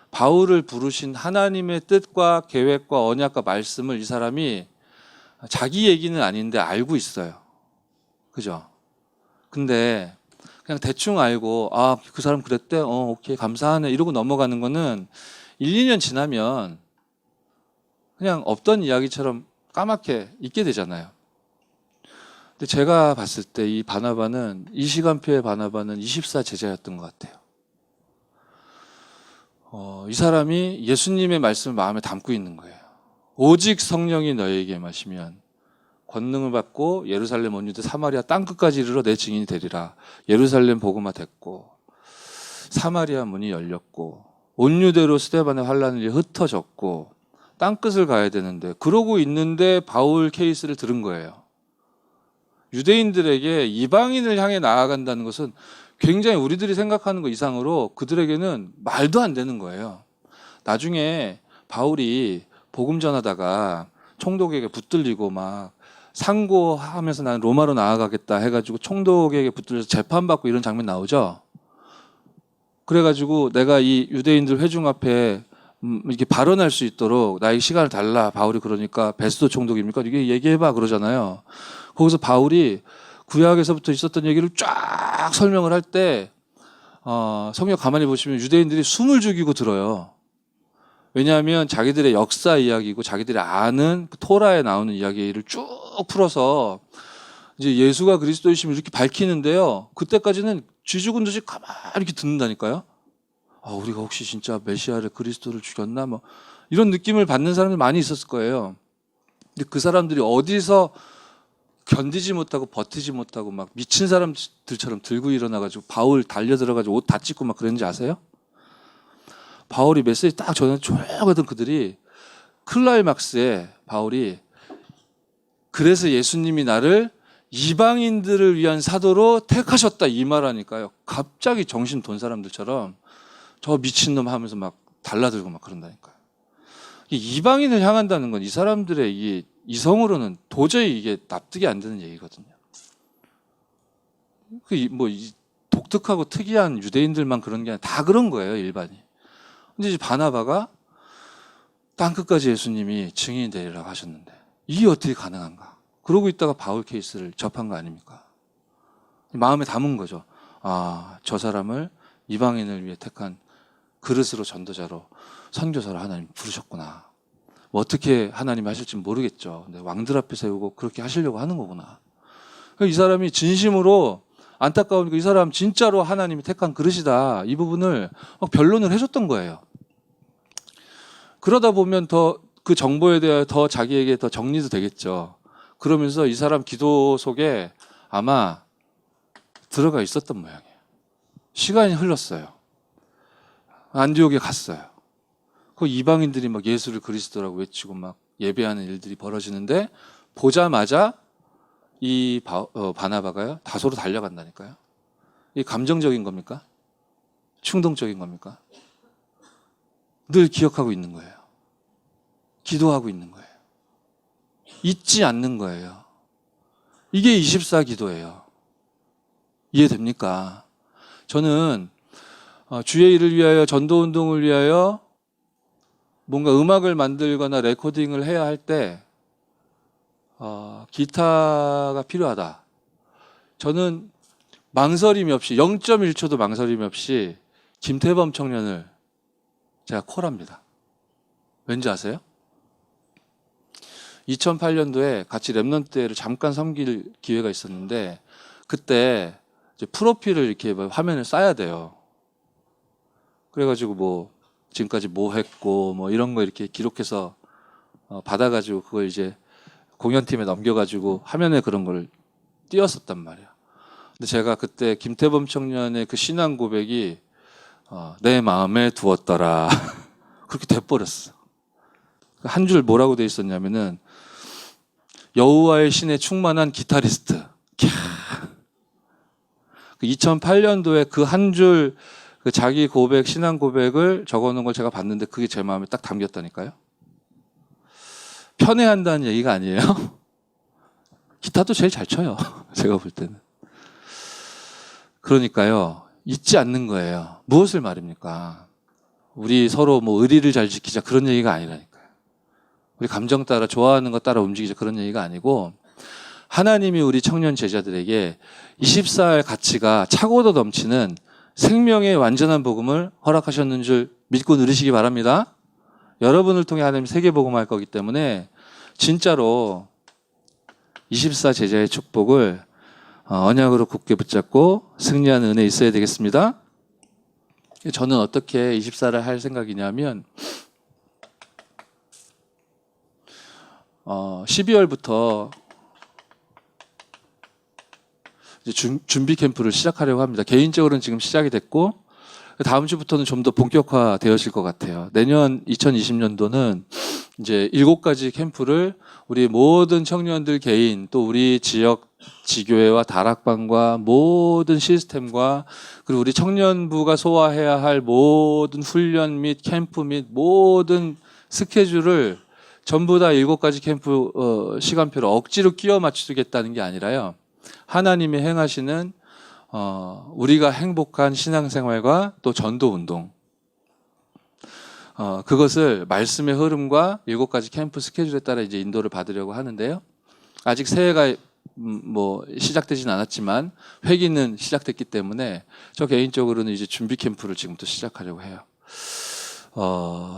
바울을 부르신 하나님의 뜻과 계획과 언약과 말씀을 이 사람이 자기 얘기는 아닌데 알고 있어요. 그죠? 근데 그냥 대충 알고 그 사람 그랬대? 오케이 감사하네 이러고 넘어가는 거는 1, 2년 지나면 그냥 없던 이야기처럼 까맣게 잊게 되잖아요. 근데 제가 봤을 때 이 바나바는, 이 시간표의 바나바는 24 제자였던 것 같아요. 이 사람이 예수님의 말씀을 마음에 담고 있는 거예요. 오직 성령이 너에게 임하시면 권능을 받고 예루살렘 온 유대 사마리아 땅끝까지 이르러 내 증인이 되리라. 예루살렘 복음화 됐고 사마리아 문이 열렸고 온 유대로 스데반의 환란이 흩어졌고 땅끝을 가야 되는데, 그러고 있는데 바울 케이스를 들은 거예요. 유대인들에게 이방인을 향해 나아간다는 것은 굉장히 우리들이 생각하는 것 이상으로 그들에게는 말도 안 되는 거예요. 나중에 바울이 복음 전하다가 총독에게 붙들리고 막 상고하면서 나는 로마로 나아가겠다 해가지고 총독에게 붙들려서 재판받고 이런 장면 나오죠. 그래가지고 내가 이 유대인들 회중 앞에 이렇게 발언할 수 있도록 나에게 시간을 달라. 바울이 그러니까 베스도 총독입니까? 이게 얘기해봐 그러잖아요. 거기서 바울이 구약에서부터 있었던 얘기를 쫙 설명을 할 때 성경 가만히 보시면 유대인들이 숨을 죽이고 들어요. 왜냐하면 자기들의 역사 이야기고 자기들이 아는 토라에 나오는 이야기를 쭉 풀어서 이제 예수가 그리스도이심을 이렇게 밝히는데요. 그때까지는 쥐죽은 듯이 가만히 이렇게 듣는다니까요. 우리가 혹시 진짜 메시아를 그리스도를 죽였나 뭐 이런 느낌을 받는 사람들 많이 있었을 거예요. 근데 그 사람들이 어디서 견디지 못하고 버티지 못하고 막 미친 사람들처럼 들고 일어나가지고 바울 달려들어가지고 옷 다 찢고 막 그랬는지 아세요? 바울이 메시지 딱 전에 조용하던 그들이 클라이막스에 바울이 그래서 예수님이 나를 이방인들을 위한 사도로 택하셨다 이 말하니까요. 갑자기 정신 돈 사람들처럼 저 미친놈 하면서 막 달라들고 막 그런다니까요. 이방인을 향한다는 건 이 사람들의 이성으로는 도저히 이게 납득이 안 되는 얘기거든요. 독특하고 특이한 유대인들만 그런 게 아니라 다 그런 거예요, 일반이. 근데 이제 바나바가 땅끝까지 예수님이 증인이 되리라고 하셨는데 이게 어떻게 가능한가? 그러고 있다가 바울 케이스를 접한 거 아닙니까? 마음에 담은 거죠. 저 사람을 이방인을 위해 택한 그릇으로 전도자로 선교사로 하나님 부르셨구나. 뭐 어떻게 하나님이 하실지 모르겠죠. 근데 왕들 앞에 세우고 그렇게 하시려고 하는 거구나. 이 사람이 진심으로 안타까우니까 이 사람 진짜로 하나님이 택한 그릇이다. 이 부분을 막 변론을 해줬던 거예요. 그러다 보면 더 그 정보에 대해 더 자기에게 더 정리도 되겠죠. 그러면서 이 사람 기도 속에 아마 들어가 있었던 모양이에요. 시간이 흘렀어요. 안디옥에 갔어요. 그 이방인들이 막 예수를 그리스도라고 외치고 막 예배하는 일들이 벌어지는데 보자마자 이 바나바가요 다소로 달려간다니까요. 이게 감정적인 겁니까? 충동적인 겁니까? 늘 기억하고 있는 거예요. 기도하고 있는 거예요. 잊지 않는 거예요. 이게 24 기도예요. 이해됩니까? 저는 주의 일을 위하여 전도 운동을 위하여 뭔가 음악을 만들거나 레코딩을 해야 할 때 기타가 필요하다. 저는 망설임이 없이 0.1초도 망설임이 없이 김태범 청년을 제가 콜합니다. 왠지 아세요? 2008년도에 같이 랩넌트를 잠깐 섬길 기회가 있었는데 그때 이제 프로필을 이렇게 화면에 쌓아야 돼요. 그래가지고 뭐 지금까지 뭐 했고 뭐 이런 거 이렇게 기록해서 받아가지고 그걸 이제 공연팀에 넘겨가지고 화면에 그런 걸 띄웠었단 말이야. 근데 제가 그때 김태범 청년의 그 신앙 고백이 내 마음에 두었더라 그렇게 돼버렸어. 한 줄 뭐라고 돼 있었냐면은 여호와의 신에 충만한 기타리스트. 2008년도에 그 한 줄 그 자기 고백, 신앙 고백을 적어놓은 걸 제가 봤는데 그게 제 마음에 딱 담겼다니까요. 편애한다는 얘기가 아니에요. 기타도 제일 잘 쳐요. 제가 볼 때는. 그러니까요. 잊지 않는 거예요. 무엇을 말입니까? 우리 서로 뭐 의리를 잘 지키자 그런 얘기가 아니라니까요. 우리 감정 따라 좋아하는 것 따라 움직이자 그런 얘기가 아니고 하나님이 우리 청년 제자들에게 24할 가치가 차고도 넘치는 생명의 완전한 복음을 허락하셨는 줄 믿고 누리시기 바랍니다. 여러분을 통해 하나님 세계 복음할 거기 때문에 진짜로 24 제자의 축복을 언약으로 굳게 붙잡고 승리하는 은혜 있어야 되겠습니다. 저는 어떻게 24를 할 생각이냐면 12월부터 이제 준비 캠프를 시작하려고 합니다. 개인적으로는 지금 시작이 됐고 다음 주부터는 좀 더 본격화 되어질 것 같아요. 내년 2020년도는 이제 7가지 캠프를 우리 모든 청년들 개인 또 우리 지역 지교회와 다락방과 모든 시스템과 그리고 우리 청년부가 소화해야 할 모든 훈련 및 캠프 및 모든 스케줄을 전부 다 7가지 캠프 시간표를 억지로 끼워 맞추겠다는 게 아니라요. 하나님이 행하시는 우리가 행복한 신앙생활과 또 전도운동 그것을 말씀의 흐름과 7가지 캠프 스케줄에 따라 이제 인도를 받으려고 하는데요. 아직 새해가 뭐 시작되진 않았지만 회기는 시작됐기 때문에 저 개인적으로는 이제 준비 캠프를 지금부터 시작하려고 해요.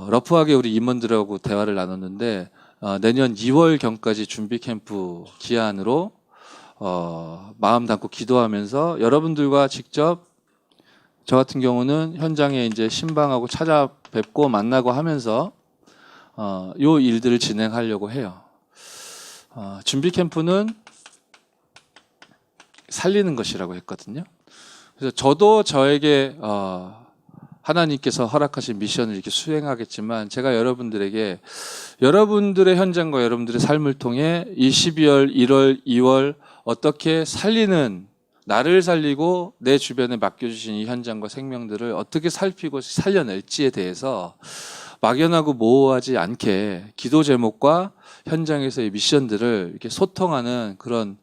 러프하게 우리 임원들하고 대화를 나눴는데 내년 2월경까지 준비 캠프 기한으로 마음 담고 기도하면서 여러분들과 직접 저 같은 경우는 현장에 이제 신방하고 찾아뵙고 만나고 하면서 요 일들을 진행하려고 해요. 준비 캠프는 살리는 것이라고 했거든요. 그래서 저도 저에게 하나님께서 허락하신 미션을 이렇게 수행하겠지만 제가 여러분들에게 여러분들의 현장과 여러분들의 삶을 통해 이 12월, 1월, 2월 어떻게 살리는 나를 살리고 내 주변에 맡겨주신 이 현장과 생명들을 어떻게 살피고 살려낼지에 대해서 막연하고 모호하지 않게 기도 제목과 현장에서의 미션들을 이렇게 소통하는 그런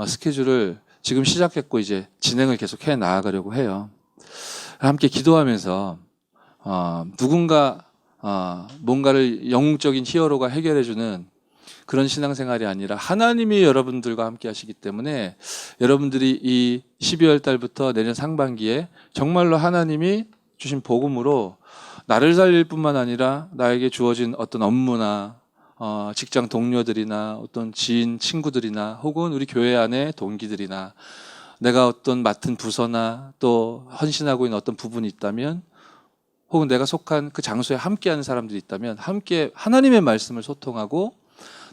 스케줄을 지금 시작했고 이제 진행을 계속 해 나가려고 해요. 함께 기도하면서 누군가 뭔가를 영웅적인 히어로가 해결해주는 그런 신앙생활이 아니라 하나님이 여러분들과 함께 하시기 때문에 여러분들이 이 12월 달부터 내년 상반기에 정말로 하나님이 주신 복음으로 나를 살릴 뿐만 아니라 나에게 주어진 어떤 업무나 직장 동료들이나 어떤 지인 친구들이나 혹은 우리 교회 안에 동기들이나 내가 어떤 맡은 부서나 또 헌신하고 있는 어떤 부분이 있다면 혹은 내가 속한 그 장소에 함께하는 사람들이 있다면 함께 하나님의 말씀을 소통하고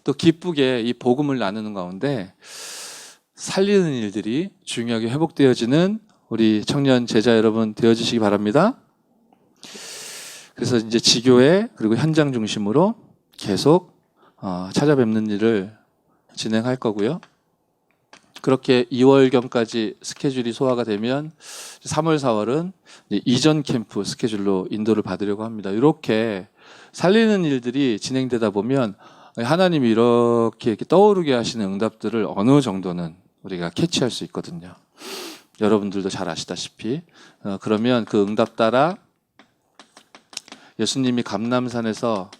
또 기쁘게 이 복음을 나누는 가운데 살리는 일들이 중요하게 회복되어지는 우리 청년 제자 여러분 되어주시기 바랍니다. 그래서 이제 지교회 그리고 현장 중심으로 계속 찾아뵙는 일을 진행할 거고요. 그렇게 2월경까지 스케줄이 소화가 되면 3월, 4월은 이전 캠프 스케줄로 인도를 받으려고 합니다. 이렇게 살리는 일들이 진행되다 보면 하나님이 이렇게 떠오르게 하시는 응답들을 어느 정도는 우리가 캐치할 수 있거든요. 여러분들도 잘 아시다시피 그러면 그 응답 따라 예수님이 감람산에서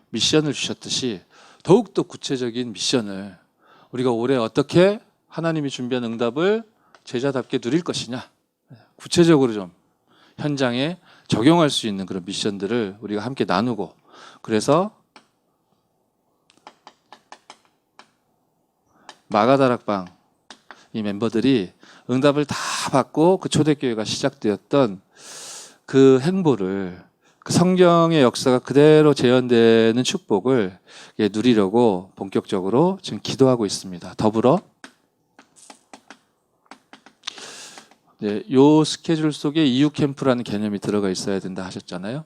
미션을 주셨듯이 더욱더 구체적인 미션을 우리가 올해 어떻게 하나님이 준비한 응답을 제자답게 누릴 것이냐, 구체적으로 좀 현장에 적용할 수 있는 그런 미션들을 우리가 함께 나누고, 그래서 마가다락방 이 멤버들이 응답을 다 받고 그 초대교회가 시작되었던 그 행보를, 그 성경의 역사가 그대로 재현되는 축복을 누리려고 본격적으로 지금 기도하고 있습니다. 더불어 요 스케줄 속에 이유 캠프라는 개념이 들어가 있어야 된다 하셨잖아요.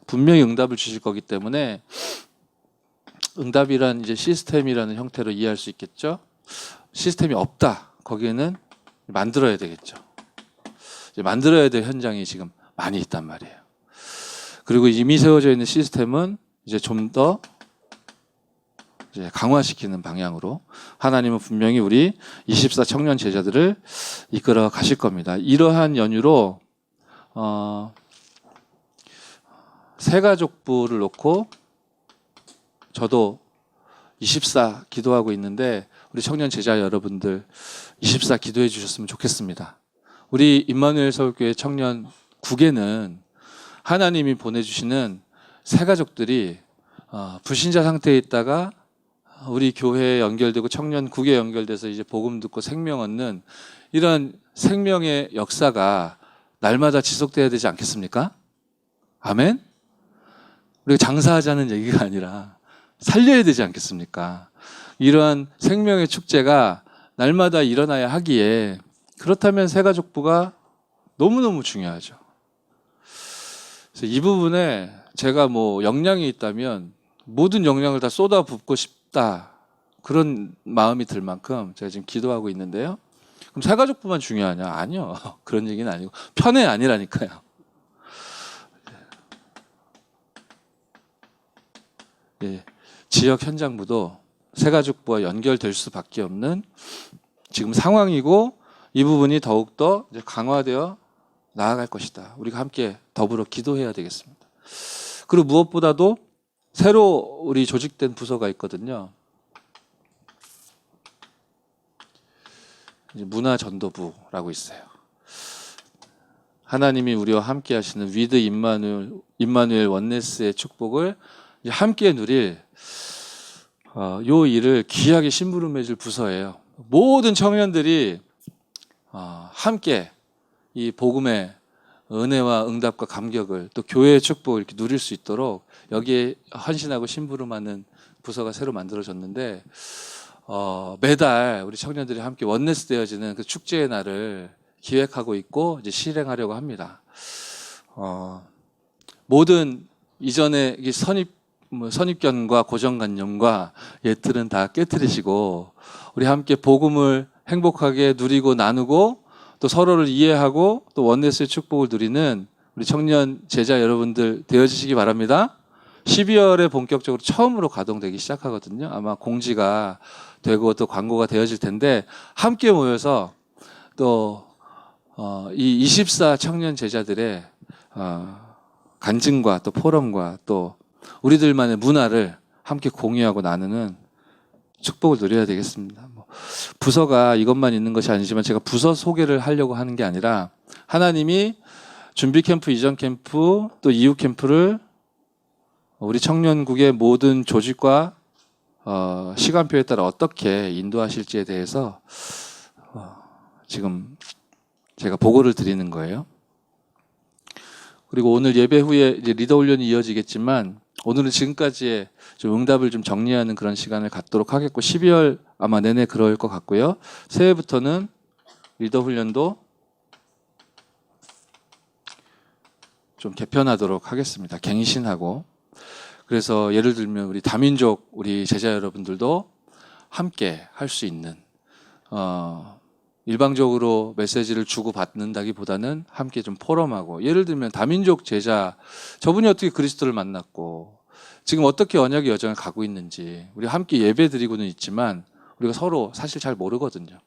분명히 응답을 주실 거기 때문에 응답이란 이제 시스템이라는 형태로 이해할 수 있겠죠. 시스템이 없다. 거기에는 만들어야 되겠죠. 이제 만들어야 될 현장이 지금 많이 있단 말이에요. 그리고 이미 세워져 있는 시스템은 이제 좀 더 강화시키는 방향으로 하나님은 분명히 우리 24 청년 제자들을 이끌어 가실 겁니다. 이러한 연유로 새가족부를 놓고 저도 24 기도하고 있는데 우리 청년 제자 여러분들 24 기도해 주셨으면 좋겠습니다. 우리 임마누엘 서울교회 청년 국에는 하나님이 보내주시는 새가족들이 불신자 상태에 있다가 우리 교회에 연결되고 청년국에 연결돼서 이제 복음 듣고 생명 얻는 이런 생명의 역사가 날마다 지속돼야 되지 않겠습니까? 아멘? 우리가 장사하자는 얘기가 아니라 살려야 되지 않겠습니까? 이러한 생명의 축제가 날마다 일어나야 하기에, 그렇다면 새가족부가 너무너무 중요하죠. 그래서 이 부분에 제가 뭐 역량이 있다면 모든 역량을 다 쏟아붓고 싶다, 그런 마음이 들 만큼 제가 지금 기도하고 있는데요. 그럼 새가족부만 중요하냐? 아니요. 그런 얘기는 아니고 편애 아니라니까요. 예, 지역 현장부도 새가족부와 연결될 수밖에 없는 지금 상황이고, 이 부분이 더욱더 이제 강화되어 나아갈 것이다. 우리가 함께 더불어 기도해야 되겠습니다. 그리고 무엇보다도 새로 우리 조직된 부서가 있거든요. 문화전도부라고 있어요. 하나님이 우리와 함께 하시는 위드 임마누엘 원네스의 축복을 함께 누릴 요 일을 귀하게 심부름해 줄 부서예요. 모든 청년들이 함께 이 복음의 은혜와 응답과 감격을, 또 교회의 축복을 이렇게 누릴 수 있도록 여기에 헌신하고 심부름하는 부서가 새로 만들어졌는데, 매달 우리 청년들이 함께 원네스 되어지는 그 축제의 날을 기획하고 있고 이제 실행하려고 합니다. 모든 이전의 선입견과 고정관념과 예틀은 다 깨트리시고 우리 함께 복음을 행복하게 누리고 나누고 또 서로를 이해하고 또 원네스의 축복을 누리는 우리 청년 제자 여러분들 되어지시기 바랍니다. 12월에 본격적으로 처음으로 가동되기 시작하거든요. 아마 공지가 되고 또 광고가 되어질 텐데, 함께 모여서 또 이 24 청년 제자들의 간증과 또 포럼과 또 우리들만의 문화를 함께 공유하고 나누는 축복을 누려야 되겠습니다. 부서가 이것만 있는 것이 아니지만 제가 부서 소개를 하려고 하는 게 아니라, 하나님이 준비 캠프, 이전 캠프, 또 이후 캠프를 우리 청년국의 모든 조직과 시간표에 따라 어떻게 인도하실지에 대해서 지금 제가 보고를 드리는 거예요. 그리고 오늘 예배 후에 이제 리더 훈련이 이어지겠지만, 오늘은 지금까지의 좀 응답을 좀 정리하는 그런 시간을 갖도록 하겠고, 12월 아마 내내 그럴 것 같고요. 새해부터는 리더 훈련도 좀 개편하도록 하겠습니다. 갱신하고. 그래서 예를 들면 우리 다민족 우리 제자 여러분들도 함께 할 수 있는, 일방적으로 메시지를 주고받는다기보다는 함께 좀 포럼하고, 예를 들면 다민족 제자, 저분이 어떻게 그리스도를 만났고 지금 어떻게 언약의 여정을 가고 있는지 우리 함께 예배 드리고는 있지만 우리가 서로 사실 잘 모르거든요.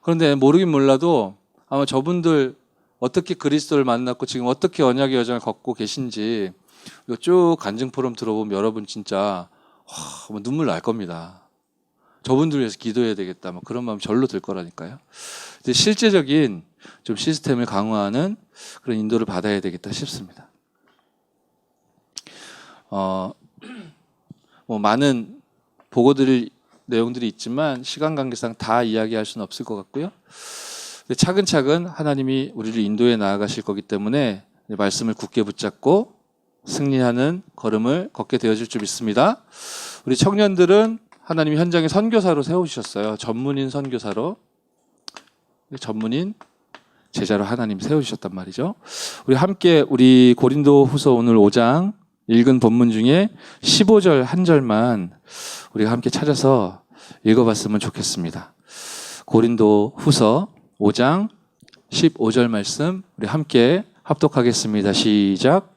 그런데 모르긴 몰라도 아마 저분들 어떻게 그리스도를 만났고 지금 어떻게 언약의 여정을 걷고 계신지 이거 쭉 간증 포럼 들어보면 여러분 진짜 뭐 눈물 날 겁니다. 저분들 위해서 기도해야 되겠다. 뭐 그런 마음 절로 들 거라니까요. 이제 실제적인 좀 시스템을 강화하는 그런 인도를 받아야 되겠다 싶습니다. 뭐 많은 보고드릴 내용들이 있지만 시간 관계상 다 이야기할 수는 없을 것 같고요. 차근차근 하나님이 우리를 인도에 나아가실 거기 때문에 말씀을 굳게 붙잡고 승리하는 걸음을 걷게 되어질 줄 믿습니다. 우리 청년들은 하나님이 현장에 선교사로 세우셨어요. 전문인 선교사로. 전문인 제자로 하나님 세우셨단 말이죠. 우리 함께 우리 고린도 후서 오늘 5장 읽은 본문 중에 15절 한 절만 우리가 함께 찾아서 읽어봤으면 좋겠습니다. 고린도 후서 5장 15절 말씀 우리 함께 합독하겠습니다. 시작.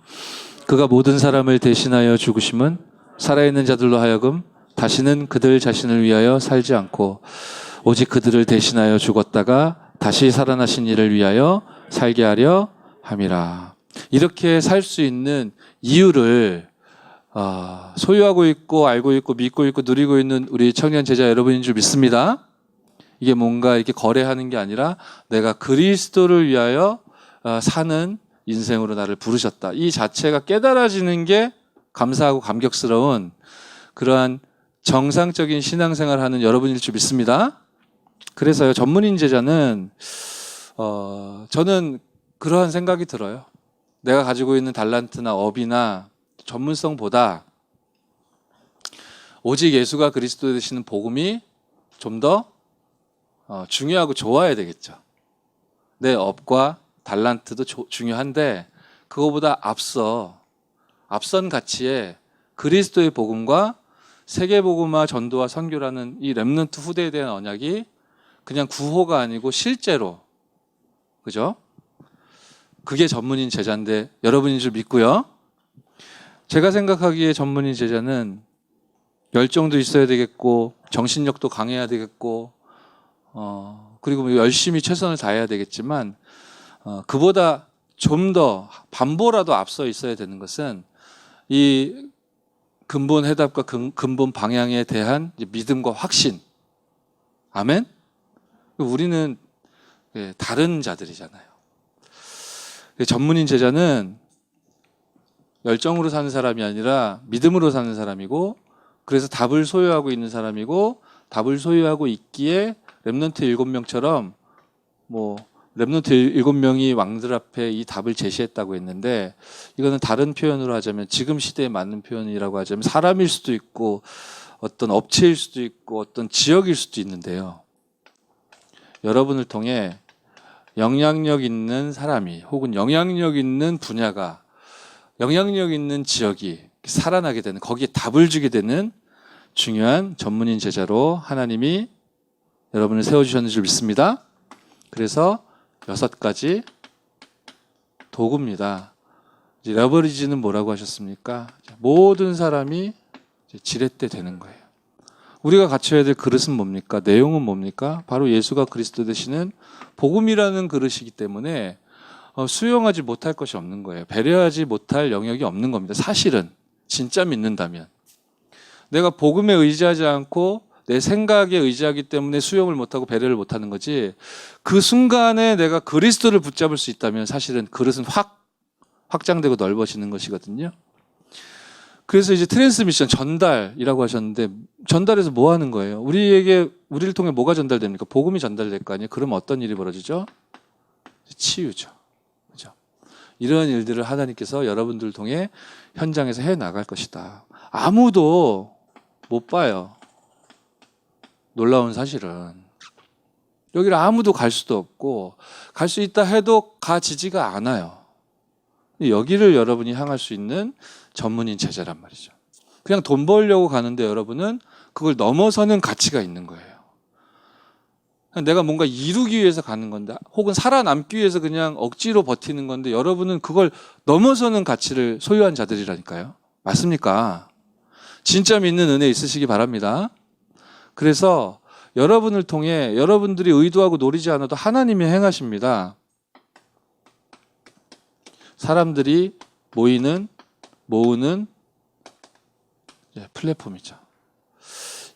그가 모든 사람을 대신하여 죽으심은 살아있는 자들로 하여금 다시는 그들 자신을 위하여 살지 않고 오직 그들을 대신하여 죽었다가 다시 살아나신 이를 위하여 살게 하려 함이라. 이렇게 살 수 있는 이유를 소유하고 있고 알고 있고 믿고 있고 누리고 있는 우리 청년 제자 여러분인 줄 믿습니다. 이게 뭔가 이렇게 거래하는 게 아니라 내가 그리스도를 위하여 사는 인생으로 나를 부르셨다. 이 자체가 깨달아지는 게 감사하고 감격스러운 그러한 정상적인 신앙생활을 하는 여러분일 줄 믿습니다. 그래서요, 전문인 제자는 저는 그러한 생각이 들어요. 내가 가지고 있는 달란트나 업이나 전문성보다 오직 예수가 그리스도 되시는 복음이 좀 더 중요하고 좋아야 되겠죠. 내 업과 달란트도 중요한데 그거보다 앞선 가치에 그리스도의 복음과 세계복음화 전도와 선교라는 이 렘넌트 후대에 대한 언약이 그냥 구호가 아니고 실제로, 그죠? 그게 전문인 제자인데 여러분인 줄 믿고요. 제가 생각하기에 전문인 제자는 열정도 있어야 되겠고 정신력도 강해야 되겠고 그리고 뭐 열심히 최선을 다해야 되겠지만 그보다 좀 더 반보라도 앞서 있어야 되는 것은 이 근본 해답과 근본 방향에 대한 믿음과 확신. 아멘? 우리는 다른 자들이잖아요. 전문인 제자는 열정으로 사는 사람이 아니라 믿음으로 사는 사람이고 그래서 답을 소유하고 있는 사람이고 답을 소유하고 있기에 렘넌트 7명처럼 뭐 렘넌트 7명이 왕들 앞에 이 답을 제시했다고 했는데 이거는 다른 표현으로 하자면 지금 시대에 맞는 표현이라고 하자면 사람일 수도 있고 어떤 업체일 수도 있고 어떤 지역일 수도 있는데요. 여러분을 통해 영향력 있는 사람이 혹은 영향력 있는 분야가 영향력 있는 지역이 살아나게 되는 거기에 답을 주게 되는 중요한 전문인 제자로 하나님이 여러분을 세워주셨는 줄 믿습니다. 그래서 6가지 도구입니다. 레버리지는 뭐라고 하셨습니까? 모든 사람이 지렛대 되는 거예요. 우리가 갖춰야 될 그릇은 뭡니까? 내용은 뭡니까? 바로 예수가 그리스도 되시는 복음이라는 그릇이기 때문에 수용하지 못할 것이 없는 거예요. 배려하지 못할 영역이 없는 겁니다. 사실은 진짜 믿는다면 내가 복음에 의지하지 않고 내 생각에 의지하기 때문에 수용을 못하고 배려를 못하는 거지 그 순간에 내가 그리스도를 붙잡을 수 있다면 사실은 그릇은 확장되고 넓어지는 것이거든요. 그래서 이제 트랜스미션 전달이라고 하셨는데 전달해서 뭐 하는 거예요? 우리를 통해 뭐가 전달됩니까? 복음이 전달될 거 아니에요? 그러면 어떤 일이 벌어지죠? 치유죠. 그죠? 이런 일들을 하나님께서 여러분들을 통해 현장에서 해 나갈 것이다. 아무도 못 봐요. 놀라운 사실은 여기를 아무도 갈 수도 없고 갈 수 있다 해도 가지지가 않아요. 여기를 여러분이 향할 수 있는 전문인 제자란 말이죠. 그냥 돈 벌려고 가는데 여러분은 그걸 넘어서는 가치가 있는 거예요. 내가 뭔가 이루기 위해서 가는 건데 혹은 살아남기 위해서 그냥 억지로 버티는 건데 여러분은 그걸 넘어서는 가치를 소유한 자들이라니까요. 맞습니까? 진짜 믿는 은혜 있으시기 바랍니다. 그래서 여러분을 통해 여러분들이 의도하고 노리지 않아도 하나님이 행하십니다. 사람들이 모으는 플랫폼이죠.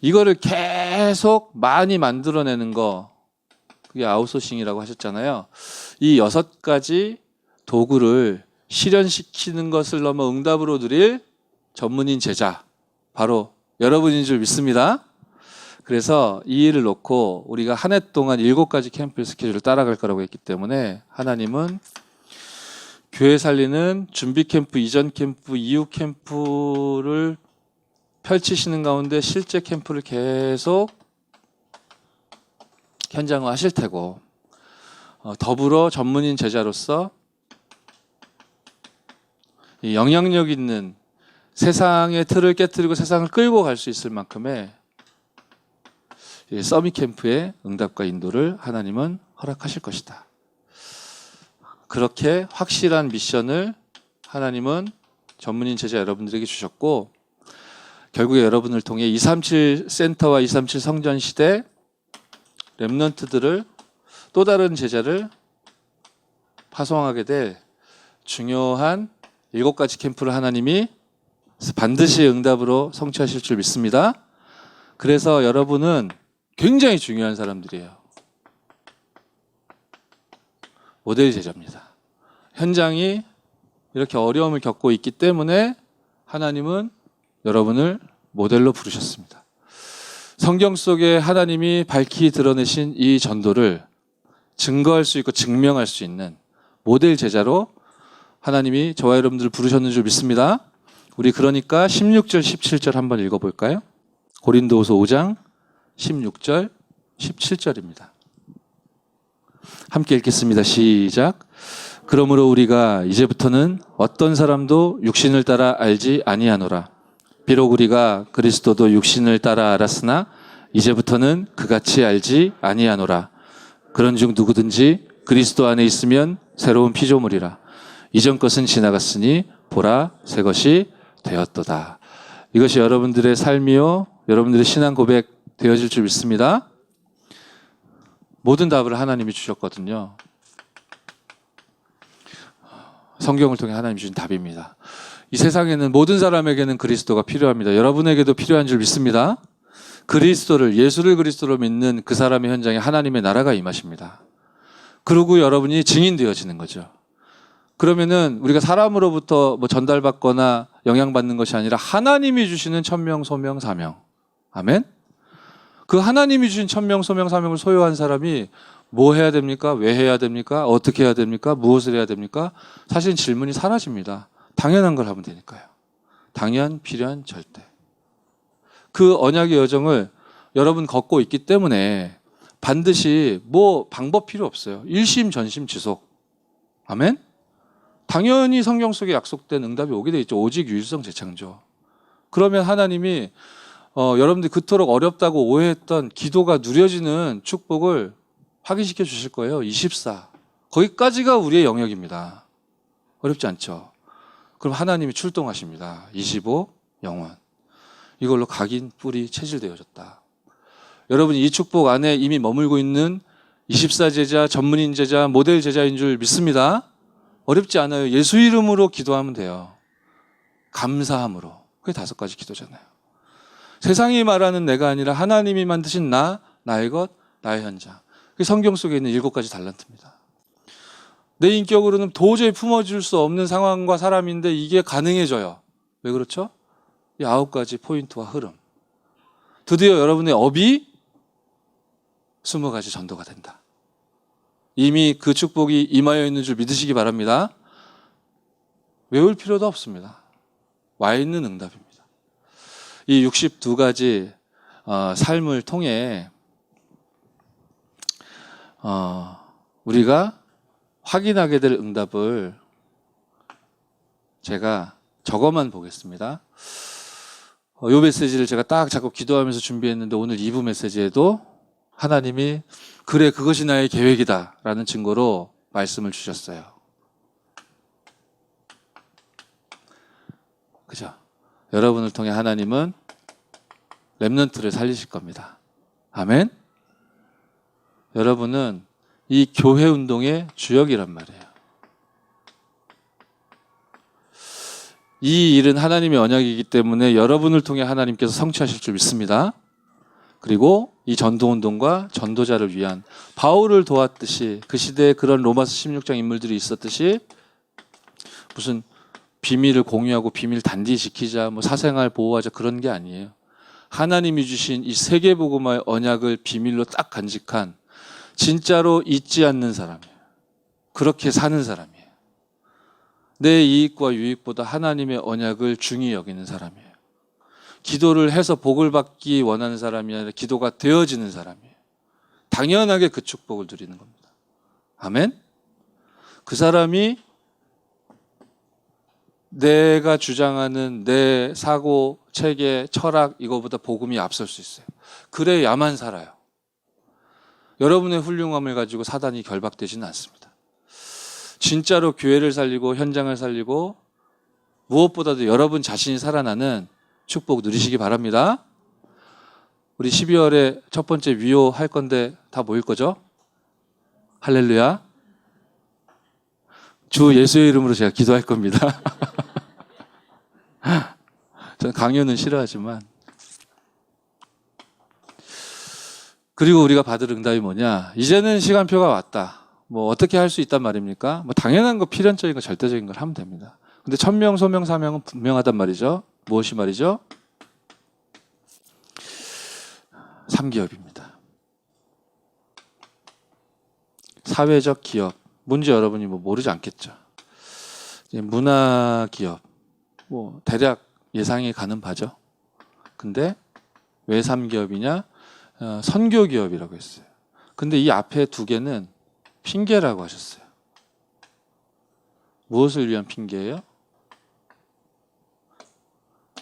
이거를 계속 많이 만들어내는 거, 그게 아웃소싱이라고 하셨잖아요. 이 6가지 도구를 실현시키는 것을 넘어 응답으로 누릴 전문인 제자, 바로 여러분인 줄 믿습니다. 그래서 이 일을 놓고 우리가 한 해 동안 7가지 캠프 스케줄을 따라갈 거라고 했기 때문에 하나님은 교회 살리는 준비 캠프, 이전 캠프, 이후 캠프를 펼치시는 가운데 실제 캠프를 계속 현장화 하실 테고, 더불어 전문인 제자로서 이 영향력 있는 세상의 틀을 깨뜨리고 세상을 끌고 갈 수 있을 만큼의 서밋 캠프의 응답과 인도를 하나님은 허락하실 것이다. 그렇게 확실한 미션을 하나님은 전문인 제자 여러분들에게 주셨고, 결국에 여러분을 통해 237 센터와 237 성전 시대 렘넌트들을, 또 다른 제자를 파송하게 될 중요한 7가지 캠프를 하나님이 반드시 응답으로 성취하실 줄 믿습니다. 그래서 여러분은 굉장히 중요한 사람들이에요. 모델 제자입니다. 현장이 이렇게 어려움을 겪고 있기 때문에 하나님은 여러분을 모델로 부르셨습니다. 성경 속에 하나님이 밝히 드러내신 이 전도를 증거할 수 있고 증명할 수 있는 모델 제자로 하나님이 저와 여러분들을 부르셨는 줄 믿습니다. 우리 그러니까 16절, 17절 한번 읽어볼까요? 고린도후서 5장 16절, 17절입니다. 함께 읽겠습니다. 시작. 그러므로 우리가 이제부터는 어떤 사람도 육신을 따라 알지 아니하노라. 비록 우리가 그리스도도 육신을 따라 알았으나 이제부터는 그같이 알지 아니하노라. 그런즉 누구든지 그리스도 안에 있으면 새로운 피조물이라. 이전 것은 지나갔으니 보라 새 것이 되었도다. 이것이 여러분들의 삶이요 여러분들의 신앙 고백 되어질 줄 믿습니다. 모든 답을 하나님이 주셨거든요. 성경을 통해 하나님이 주신 답입니다. 이 세상에는 모든 사람에게는 그리스도가 필요합니다. 여러분에게도 필요한 줄 믿습니다. 그리스도를, 예수를 그리스도로 믿는 그 사람의 현장에 하나님의 나라가 임하십니다. 그리고 여러분이 증인되어지는 거죠. 그러면은 우리가 사람으로부터 전달받거나 영향받는 것이 아니라 하나님이 주시는 천명, 소명, 사명. 아멘? 그 하나님이 주신 천명, 소명, 사명을 소유한 사람이 뭐 해야 됩니까? 왜 해야 됩니까? 어떻게 해야 됩니까? 무엇을 해야 됩니까? 사실 질문이 사라집니다. 당연한 걸 하면 되니까요. 당연, 필연, 절대. 그 언약의 여정을 여러분 걷고 있기 때문에 반드시 방법 필요 없어요. 일심, 전심, 지속. 아멘? 당연히 성경 속에 약속된 응답이 오게 돼 있죠. 오직 유일성 재창조. 그러면 하나님이 여러분들이 그토록 어렵다고 오해했던 기도가 누려지는 축복을 확인시켜 주실 거예요. 24. 거기까지가 우리의 영역입니다. 어렵지 않죠? 그럼 하나님이 출동하십니다. 25. 영원. 이걸로 각인, 뿌리, 체질되어졌다. 여러분이 이 축복 안에 이미 머물고 있는 24제자, 전문인 제자, 모델 제자인 줄 믿습니다. 어렵지 않아요. 예수 이름으로 기도하면 돼요. 감사함으로. 그게 5가지 기도잖아요. 세상이 말하는 내가 아니라 하나님이 만드신 나의 것, 나의 현장. 그게 성경 속에 있는 7가지 달란트입니다. 내 인격으로는 도저히 품어줄 수 없는 상황과 사람인데 이게 가능해져요. 왜 그렇죠? 이 9가지 포인트와 흐름. 드디어 여러분의 업이 20가지 전도가 된다. 이미 그 축복이 임하여 있는 줄 믿으시기 바랍니다. 외울 필요도 없습니다. 와 있는 응답입니다. 이 62가지 삶을 통해 우리가 확인하게 될 응답을 제가 적어만 보겠습니다. 이 메시지를 제가 딱 잡고 기도하면서 준비했는데 오늘 2부 메시지에도 하나님이 그래 그것이 나의 계획이다 라는 증거로 말씀을 주셨어요. 그죠? 여러분을 통해 하나님은 렘넌트를 살리실 겁니다. 아멘? 여러분은 이 교회 운동의 주역이란 말이에요. 이 일은 하나님의 언약이기 때문에 여러분을 통해 하나님께서 성취하실 줄 믿습니다. 그리고 이 전도운동과 전도자를 위한 바울을 도왔듯이 그 시대에 그런 로마서 16장 인물들이 있었듯이 무슨 비밀을 공유하고 비밀 단디 지키자, 뭐 사생활 보호하자 그런 게 아니에요. 하나님이 주신 이 세계복음화의 언약을 비밀로 딱 간직한 진짜로 잊지 않는 사람이에요. 그렇게 사는 사람이에요. 내 이익과 유익보다 하나님의 언약을 중히 여기는 사람이에요. 기도를 해서 복을 받기 원하는 사람이 아니라 기도가 되어지는 사람이에요. 당연하게 그 축복을 누리는 겁니다. 아멘? 그 사람이 내가 주장하는 내 사고, 체계, 철학 이거보다 복음이 앞설 수 있어요. 그래야만 살아요. 여러분의 훌륭함을 가지고 사단이 결박되지는 않습니다. 진짜로 교회를 살리고 현장을 살리고 무엇보다도 여러분 자신이 살아나는 축복 누리시기 바랍니다. 우리 12월에 첫 번째 위호 할 건데 다 모일 거죠? 할렐루야. 주 예수의 이름으로 제가 기도할 겁니다. 저는 강요는 싫어하지만. 그리고 우리가 받을 응답이 뭐냐? 이제는 시간표가 왔다. 뭐 어떻게 할 수 있단 말입니까? 뭐 당연한 거, 필연적인 거, 절대적인 걸 하면 됩니다. 근데 천명, 소명, 사명은 분명하단 말이죠. 무엇이 말이죠? 3기업입니다. 사회적 기업. 뭔지 여러분이 뭐 모르지 않겠죠. 문화기업. 뭐 대략 예상이 가는 바죠. 근데 왜 3기업이냐? 선교기업이라고 했어요. 근데 이 앞에 두 개는 핑계라고 하셨어요. 무엇을 위한 핑계예요?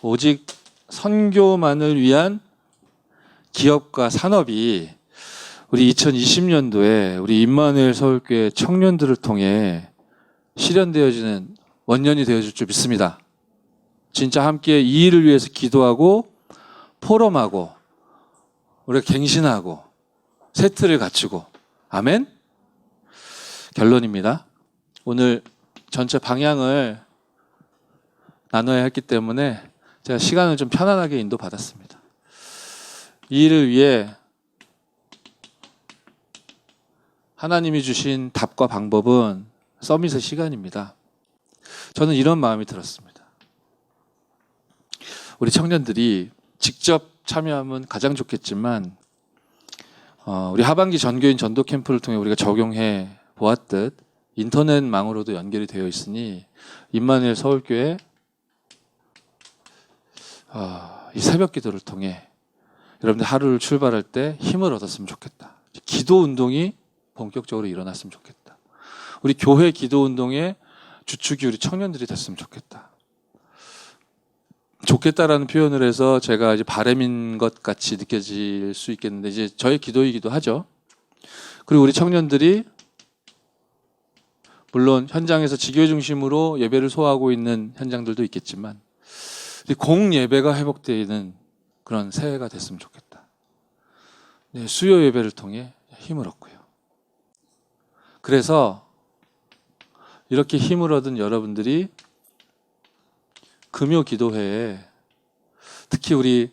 오직 선교만을 위한 기업과 산업이 우리 2020년도에 우리 임마누엘 서울교회 청년들을 통해 실현되어지는 원년이 되어줄 줄 믿습니다. 진짜 함께 이 일을 위해서 기도하고 포럼하고 우리가 갱신하고 세트를 갖추고 아멘? 결론입니다. 오늘 전체 방향을 나눠야 했기 때문에 제가 시간을 좀 편안하게 인도받았습니다. 이 일을 위해 하나님이 주신 답과 방법은 서밋의 시간입니다. 저는 이런 마음이 들었습니다. 우리 청년들이 직접 참여하면 가장 좋겠지만 우리 하반기 전교인 전도 캠프를 통해 우리가 적용해 보았듯 인터넷망으로도 연결이 되어 있으니 임마누엘 서울교회 이 새벽 기도를 통해 여러분들 하루를 출발할 때 힘을 얻었으면 좋겠다. 기도 운동이 본격적으로 일어났으면 좋겠다. 우리 교회 기도 운동의 주축이 우리 청년들이 됐으면 좋겠다. 좋겠다라는 표현을 해서 제가 이제 바람인 것 같이 느껴질 수 있겠는데 이제 저의 기도이기도 하죠. 그리고 우리 청년들이 물론 현장에서 지교 중심으로 예배를 소화하고 있는 현장들도 있겠지만 공 예배가 회복되는 그런 새해가 됐으면 좋겠다. 네, 수요 예배를 통해 힘을 얻고요. 그래서 이렇게 힘을 얻은 여러분들이 금요 기도회에 특히 우리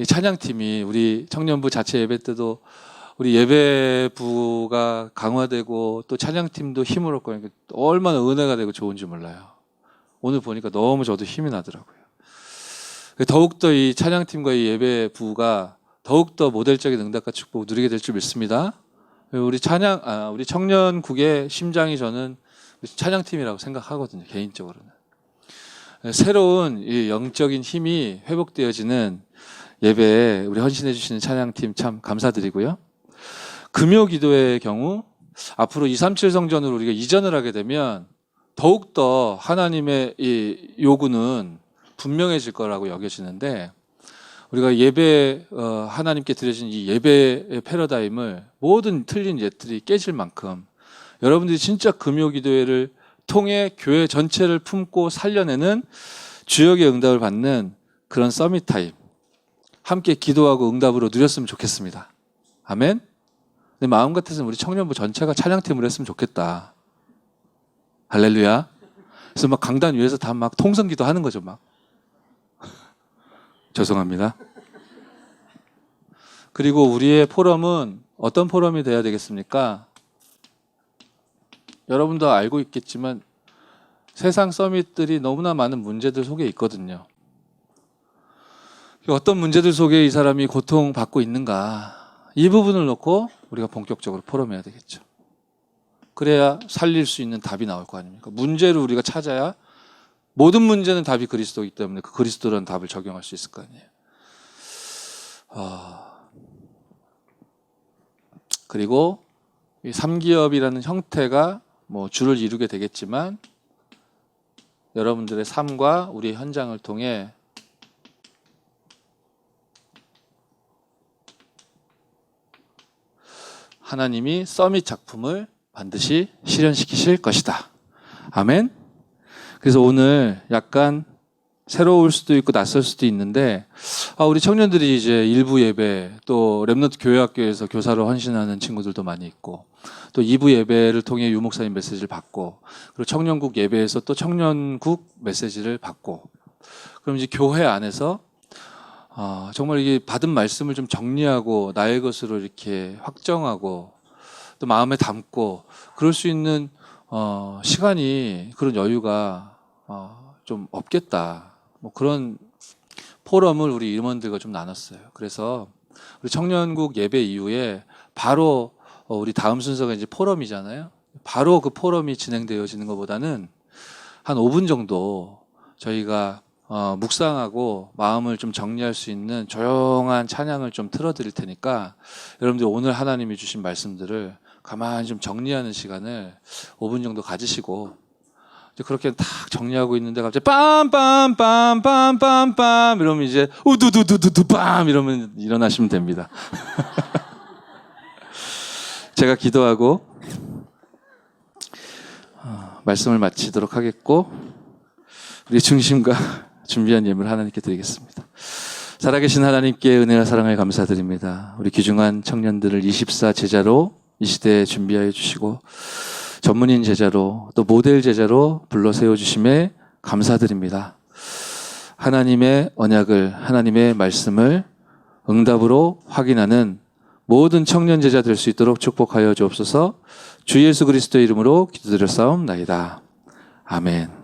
찬양팀이 우리 청년부 자체 예배 때도 우리 예배부가 강화되고 또 찬양팀도 힘을 얻고 그러니까 얼마나 은혜가 되고 좋은지 몰라요. 오늘 보니까 너무 저도 힘이 나더라고요. 더욱더 이 찬양팀과 이 예배부가 더욱더 모델적인 응답과 축복을 누리게 될 줄 믿습니다. 우리 우리 청년국의 심장이 저는 찬양팀이라고 생각하거든요. 개인적으로는. 새로운 이 영적인 힘이 회복되어지는 예배에 우리 헌신해 주시는 찬양팀 참 감사드리고요. 금요 기도의 경우 앞으로 237 성전으로 우리가 이전을 하게 되면 더욱더 하나님의 이 요구는 분명해질 거라고 여겨지는데 우리가 예배 하나님께 드려진 이 예배의 패러다임을 모든 틀린 예틀이 깨질 만큼 여러분들이 진짜 금요 기도회를 통해 교회 전체를 품고 살려내는 주역의 응답을 받는 그런 서밋 타임 함께 기도하고 응답으로 누렸으면 좋겠습니다. 아멘. 내 마음 같아서는 우리 청년부 전체가 찬양팀을 했으면 좋겠다. 할렐루야. 그래서 막 강단 위에서 다 막 통성기도 하는 거죠, 막. 죄송합니다. 그리고 우리의 포럼은 어떤 포럼이 돼야 되겠습니까? 여러분도 알고 있겠지만 세상 서밋들이 너무나 많은 문제들 속에 있거든요. 어떤 문제들 속에 이 사람이 고통받고 있는가, 이 부분을 놓고 우리가 본격적으로 포럼해야 되겠죠. 그래야 살릴 수 있는 답이 나올 거 아닙니까? 문제를 우리가 찾아야, 모든 문제는 답이 그리스도이기 때문에 그 그리스도라는 답을 적용할 수 있을 거 아니에요. 그리고 이 3기업이라는 형태가 뭐 주를 이루게 되겠지만 여러분들의 삶과 우리의 현장을 통해 하나님이 서밋 작품을 반드시 실현시키실 것이다. 아멘. 그래서 오늘 약간 새로울 수도 있고 낯설 수도 있는데, 우리 청년들이 이제 일부 예배, 또 렘넌트 교회학교에서 교사로 헌신하는 친구들도 많이 있고, 또 2부 예배를 통해 유목사님 메시지를 받고, 그리고 청년국 예배에서 또 청년국 메시지를 받고, 그럼 이제 교회 안에서 정말 이게 받은 말씀을 좀 정리하고 나의 것으로 이렇게 확정하고 또 마음에 담고 그럴 수 있는 시간이, 그런 여유가 좀 없겠다. 뭐 그런 포럼을 우리 임원들과 좀 나눴어요. 그래서 우리 청년국 예배 이후에 바로 우리 다음 순서가 이제 포럼이잖아요. 바로 그 포럼이 진행되어지는 것보다는 한 5분 정도 저희가 묵상하고 마음을 좀 정리할 수 있는 조용한 찬양을 좀 틀어드릴 테니까 여러분들 오늘 하나님이 주신 말씀들을 가만히 좀 정리하는 시간을 5분 정도 가지시고, 이제 그렇게 딱 정리하고 있는데 갑자기 빰빰빰빰빰빰빰 이러면 이제 우두두두두두 빰 이러면 일어나시면 됩니다. 제가 기도하고 말씀을 마치도록 하겠고, 우리 중심과 준비한 예물을 하나님께 드리겠습니다. 살아계신 하나님께 은혜와 사랑을 감사드립니다. 우리 귀중한 청년들을 24 제자로 이 시대에 준비하여 주시고 전문인 제자로 또 모델 제자로 불러 세워주심에 감사드립니다. 하나님의 언약을, 하나님의 말씀을 응답으로 확인하는 모든 청년 제자 될 수 있도록 축복하여 주옵소서. 주 예수 그리스도의 이름으로 기도드렸사옵나이다. 아멘.